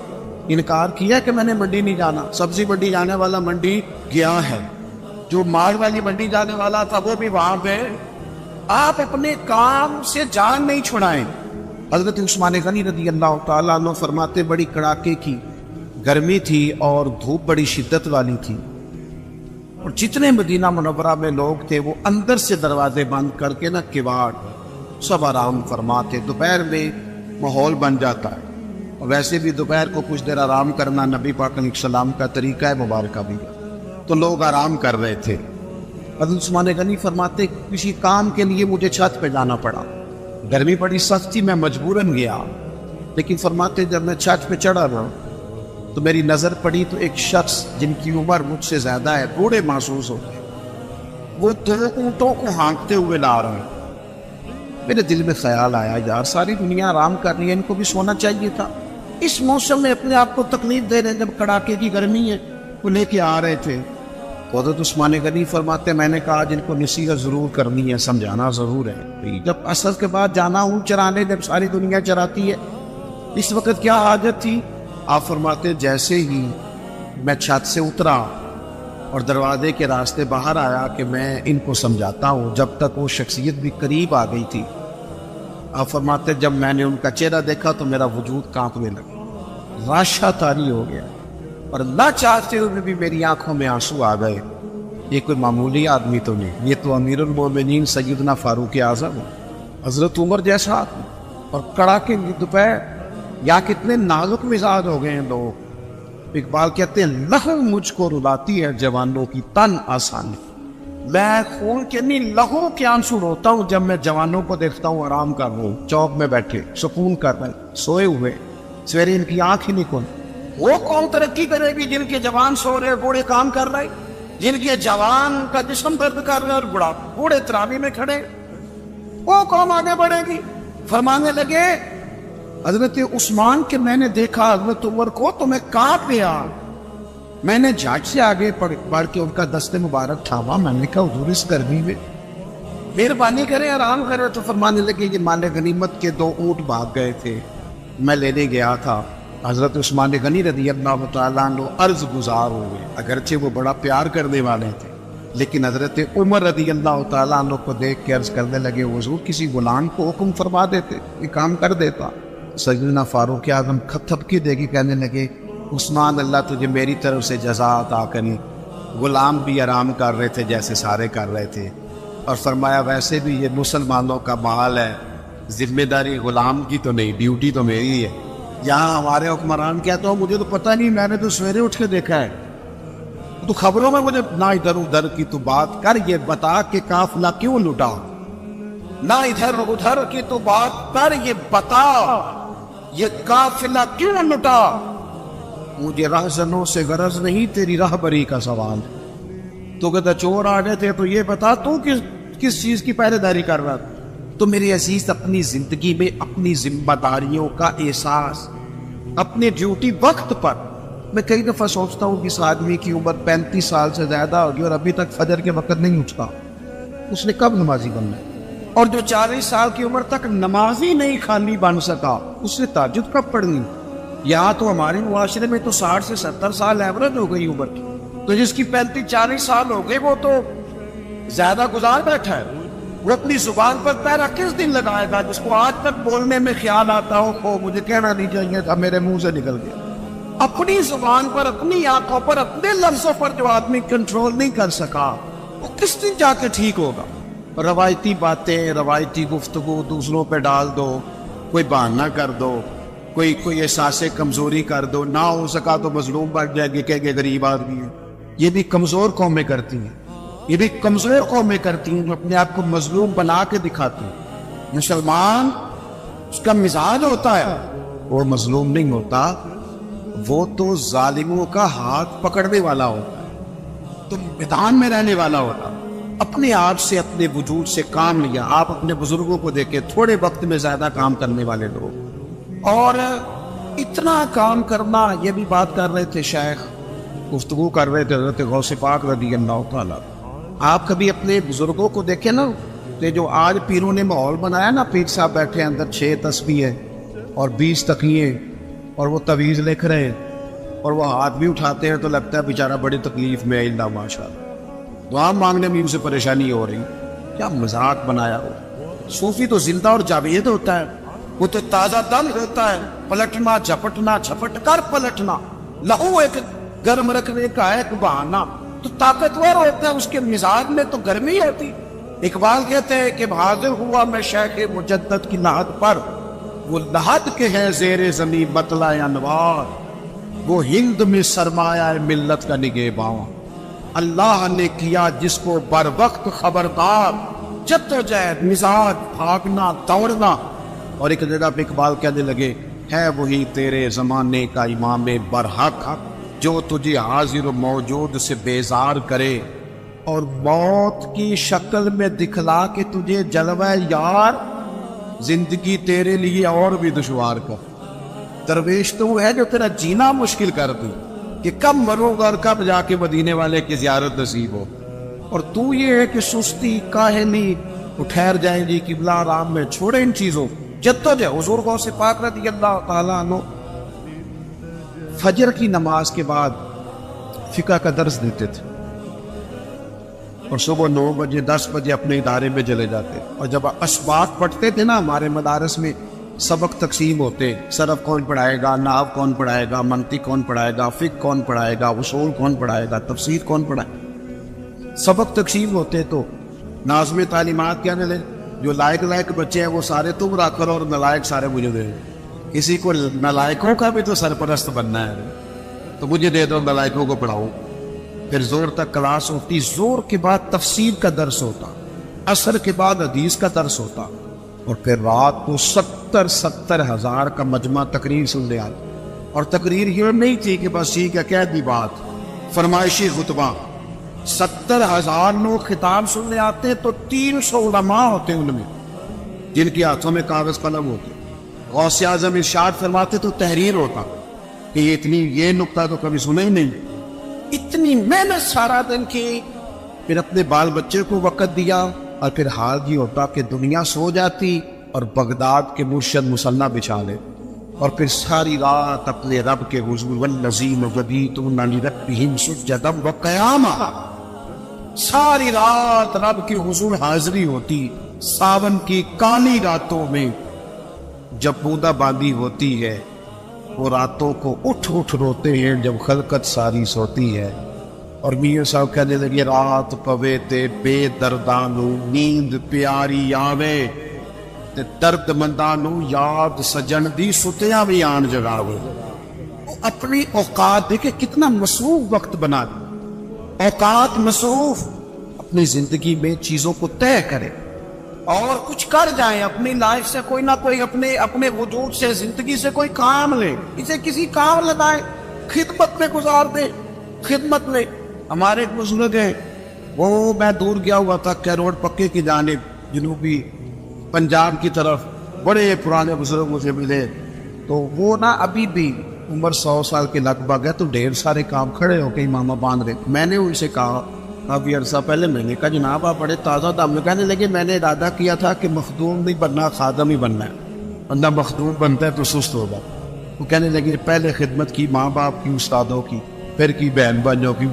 انکار کیا کہ میں نے منڈی نہیں جانا؟ سبزی منڈی جانے والا منڈی گیا ہے، جو مال والی منڈی جانے والا تھا وہ بھی وہاں پہ۔ آپ اپنے کام سے جان نہیں چھڑائیں۔ حضرت عثمان غنی رضی اللہ تعالیٰ عنہ فرماتے بڑی کڑاکے کی گرمی تھی اور دھوپ بڑی شدت والی تھی، اور جتنے مدینہ منورہ میں لوگ تھے وہ اندر سے دروازے بند کر کے نا کواڑ سب آرام فرماتے۔ دوپہر میں ماحول بن جاتا ہے، اور ویسے بھی دوپہر کو کچھ دیر آرام کرنا نبی پاک علیہ السلام کا طریقہ ہے مبارکہ بھی، تو لوگ آرام کر رہے تھے۔ حضرت عثمان غنی فرماتے کسی کام کے لیے مجھے چھت پہ جانا پڑا، گرمی بڑی سخت تھی، میں مجبوراً گیا، لیکن فرماتے جب میں چھت پہ چڑھا نا تو میری نظر پڑی تو ایک شخص جن کی عمر مجھ سے زیادہ ہے، بوڑھے محسوس ہوتے، وہ 2 اونٹوں کو ہانکتے ہوئے لا رہے ہیں۔ میرے دل میں خیال آیا یار ساری دنیا آرام کر رہی ہے، ان کو بھی سونا چاہیے تھا۔ اس موسم میں اپنے آپ کو تکلیف دے رہے ہیں، جب کڑاکے کی گرمی ہے، وہ لے کے آ رہے تھے۔ حضرت عثمان غنی فرماتے میں نے کہا جن کو نصیحت ضرور کرنی ہے، سمجھانا ضرور ہے، جب عصر کے بعد جانا ہوں چرانے، جب ساری دنیا چراتی ہے، اس وقت کیا حاجت تھی؟ آپ فرماتے جیسے ہی میں چھت سے اترا اور دروازے کے راستے باہر آیا کہ میں ان کو سمجھاتا ہوں، جب تک وہ شخصیت بھی قریب آ گئی تھی، آپ فرماتے جب میں نے ان کا چہرہ دیکھا تو میرا وجود کانپنے لگا، راشا طاری ہو گیا، اور اللہ چاہتے ہوئے بھی میری آنکھوں میں آنسو آ گئے۔ یہ کوئی معمولی آدمی تو نہیں، یہ تو امیر المومنین سیدنا فاروق اعظم ہے، حضرت عمر جیسا آدمی، اور کڑاکے کی دوپہر، یا کتنے نازک مزاج ہو گئے ہیں لوگ۔ اقبال کہتے ہیں لہو مجھ کو رلاتی ہے جوانوں کی تن آسانی، میں خون کے نہیں لہو کے آنسو روتا ہوں جب میں جوانوں کو دیکھتا ہوں آرام کر رہا ہوں، چوک میں بیٹھے سکون کر رہے، سوئے ہوئے، سویرے ان کی آنکھ ہی نہیں کھل۔ وہ قوم ترقی کرے گی جن کے جوان سو رہے، بوڑھے کام کر رہے، جن کے جوان کا جسم درد کر رہے اور بوڑھے تراوی میں کھڑے، وہ قوم آگے بڑھے گی۔ فرمانے لگے حضرت عثمان کہ میں نے دیکھا حضرت عمر کو تو میں کانپ گیا، میں نے جھٹ سے آگے بڑھ کے ان کا دست مبارک تھاما، میں نے کہا حضور اس گرمی میں مہربانی کریں آرام کریں۔ تو فرمانے لگے کہ مال غنیمت کے 2 اونٹ بھاگ گئے تھے، میں لینے گیا تھا۔ حضرت عثمان غنی رضی اللہ تعالیٰ عنہ عرض گزار ہوئے، اگرچہ وہ بڑا پیار کرنے والے تھے، لیکن حضرت عمر رضی اللہ تعالیٰ عنہ کو دیکھ کے عرض کرنے لگے حضور کسی غلام کو حکم فرما دیتے یہ کام کر دیتا. سیدنا فاروق اعظم تھپکی دے کے کہنے لگے عثمان اللہ تجھے میری طرف سے جزا عطا کرے. غلام بھی آرام کر رہے تھے جیسے سارے کر رہے تھے، اور فرمایا ویسے بھی یہ مسلمانوں کا مال ہے، ذمہ داری غلام کی تو نہیں، ڈیوٹی تو میری ہے. یہاں ہمارے حکمران کہتا ہوں مجھے تو پتہ نہیں، میں نے تو سویرے اٹھ کے دیکھا ہے، تو خبروں میں مجھے نہ ادھر ادھر کی تو بات کر، یہ بتا کہ قافلہ کیوں لٹا، نہ ادھر ادھر کی تو بات کر، یہ بتا یہ قافلہ کیوں لٹا. مجھے راہزنوں سے غرض نہیں، تیری راہبری کا سوال. تو کہتا چور آ گئے تھے تو یہ بتا تو کس چیز کی پہرے داری کر رہا تھا. تو میرے عزیز اپنی زندگی میں اپنی ذمہ داریوں کا احساس، اپنی ڈیوٹی وقت پر. میں کئی دفعہ سوچتا ہوں کہ اس آدمی کی عمر 35 سال سے زیادہ ہوگی اور ابھی تک فجر کے وقت نہیں اٹھتا، اس نے کب نمازی بننا؟ اور جو 40 سال کی عمر تک نمازی نہیں خالی بن سکا، اس نے تہجد کب پڑھنی؟ یہاں تو ہمارے معاشرے میں تو 60 سے 70 سال ایوریج ہو گئی عمر کی، تو جس کی 35-40 سال ہو گئے وہ تو زیادہ گزار بیٹھا ہے. وہ اپنی زبان پر پیرا کس دن لگائے گا جس کو آج تک بولنے میں خیال آتا ہو مجھے کہنا نہیں چاہیے تھا، میرے منہ سے نکل گیا. اپنی زبان پر، اپنی آنکھوں پر، اپنے لفظوں پر جو آدمی کنٹرول نہیں کر سکا وہ کس دن جا کے ٹھیک ہوگا؟ روایتی باتیں، روایتی گفتگو دوسروں پہ ڈال دو، کوئی بہانہ کر دو، کوئی احساس کمزوری کر دو، نہ ہو سکا تو مظلوم بن جائے گی کہ غریب آدمی ہے. یہ بھی کمزور قومیں کرتی ہیں، یہ بھی کمزور قومیں کرتی ہیں جو اپنے آپ کو مظلوم بنا کے دکھاتی ہیں. مسلمان اس کا مزاج ہوتا ہے، وہ مظلوم نہیں ہوتا، وہ تو ظالموں کا ہاتھ پکڑنے والا ہوتا ہے، تو میدان میں رہنے والا ہوتا. اپنے آپ سے، اپنے وجود سے کام لیا. آپ اپنے بزرگوں کو دیکھیں، تھوڑے وقت میں زیادہ کام کرنے والے لوگ، اور اتنا کام کرنا. یہ بھی بات کر رہے تھے شیخ، گفتگو کر رہے تھے حضرت غوث پاک رضی اللہ تعالیٰ. آپ کبھی اپنے بزرگوں کو دیکھیں نا، کہ جو آج پیروں نے ماحول بنایا نا، پیر صاحب بیٹھے اندر 6 تسبیح اور 20 تقیے، اور وہ تویز لکھ رہے ہیں اور وہ ہاتھ بھی اٹھاتے ہیں تو لگتا ہے بیچارہ بڑی تکلیف میں ہے، اللہ ماشاء اللہ دعا مانگنے میں اسے پریشانی ہو رہی. کیا مذاق بنایا ہو. صوفی تو زندہ اور جاوید ہوتا ہے، وہ تو تازہ دم ہوتا ہے، پلٹنا جھپٹنا، جھپٹ کر پلٹنا، لہو ایک گرم رکھنے کا ایک بہانہ. تو طاقتور ہوتا ہے، اس کے مزاج میں تو گرمی ہوتی. اقبال کہتے ہیں کہ حاضر ہوا میں شیخ مجدد کی لحد پر، وہ لحد کے ہیں زیر زمین بطلع انوار، وہ ہند میں سرمایہ ملت کا نگہباں. اللہ نے کیا جس کو بر وقت خبردار، جدوجہد، مزاج، بھاگنا، دوڑنا. اور ایک جگہ پہ اقبال کہنے لگے ہے وہی تیرے زمانے کا امام برحق، جو تجھے حاضر و موجود سے بیزار کرے اور موت کی شکل میں دکھلا کے تجھے جلوہ یار زندگی تیرے لیے اور بھی دشوار کر. درویش تو وہ ہے جو تیرا جینا مشکل کر دے کہ کب مروں گا اور کب جا کے مدینے والے کی زیارت نصیب ہو. اور تو یہ ہے کہ سستی، کاہلی، وہ ٹھہر جائیں گی قبلہ آرام میں، چھوڑے ان چیزوں. جدوجہد. حضور غوث پاک رضی اللہ تعالیٰ عنہ فجر کی نماز کے بعد فقہ کا درس دیتے تھے، اور صبح 9 بجے 10 بجے اپنے ادارے میں چلے جاتے. اور جب اسباق پڑھتے تھے نا، ہمارے مدارس میں سبق تقسیم ہوتے، صرف کون پڑھائے گا، نحو کون پڑھائے گا، منطق کون پڑھائے گا، فقہ کون پڑھائے گا، اصول کون پڑھائے گا، تفسیر کون پڑھائے گا، سبق تقسیم ہوتے. تو ناظم تعلیمات کیا ملے، جو لائق بچے ہیں وہ سارے تم رکھ کرو اور نالائق سارے مجھے دے. کسی کو نالائقوں کا بھی تو سرپرست بننا ہے، تو مجھے دے دو، نالائقوں کو پڑھاؤ. پھر زور تک کلاس ہوتی، زور کے بعد تفسیر کا درس ہوتا، عصر کے بعد حدیث کا درس ہوتا، اور پھر رات کو 70 ہزار کا مجمع تقریر سن لے آتے. اور تقریر یہ نہیں تھی کہ بس ٹھیک ہے کہہ دی بات، فرمائشی خطبہ. 70,000 لوگ خطاب سننے آتے ہیں، تو 300 علماء ہوتے ہیں ان میں جن کے ہاتھوں میں کاغذ قلم ہوتے. غوث اعظم ارشاد فرماتے تو تحریر ہوتا کہ یہ نقطہ تو کبھی سنا ہی نہیں. اتنی محنت سارا دن کی، پھر اپنے بال بچے کو وقت دیا، اور پھر حال یہ ہوتا کہ دنیا سو جاتی اور بغداد کے مرشد مصلی بچھا لے، اور پھر ساری رات اپنے رب کے حضور والذین یبیتون لربہم سجدا وقیاما. ساری رات رب کی حضور حاضری ہوتی، ساون کی کالی راتوں میں جب بوندا باندی ہوتی ہے، وہ راتوں کو اٹھ اٹھ روتے ہیں جب خلقت ساری سوتی ہے۔ اور میاں صاحب کہنے لگے رات پوے تے بے دردانو نیند پیاری آوے تے درد مندانو یاد سجن دی ستیاں بھی آن جگاوے۔ اپنی اوقات دیکھے کتنا مصروف وقت بنا دے، اوقات مصروف، اپنی زندگی میں چیزوں کو طے کرے اور کچھ کر جائیں، اپنی لائف سے کوئی نہ کوئی اپنے وجود سے زندگی سے کوئی کام لے، اسے کسی کام لگائے، خدمت میں گزار دے، خدمت میں۔ ہمارے ایک بزرگ ہیں، وہ میں دور گیا ہوا تھا کیروڑ پکے کی جانب جنوبی پنجاب کی طرف، بڑے پرانے بزرگ مجھے ملے، تو وہ نا ابھی بھی عمر 100 سال کے لگ بھگ ہے، تو ڈھیر سارے کام کھڑے ہو کے امامہ باندھ رہے۔ میں نے ان سے کہا کافی عرصہ پہلے، میں نے کہا جناب آپ بڑے تازہ دم میں، کہنے لگے میں نے ارادہ کیا تھا کہ مخدوم نہیں بننا، خادم ہی بننا ہے، بندہ مخدوم بنتا ہے تو سست ہوگا۔ وہ کہنے لگے پہلے خدمت کی ماں باپ کی، استادوں کی، پھر کی بہن بھائیوں کی،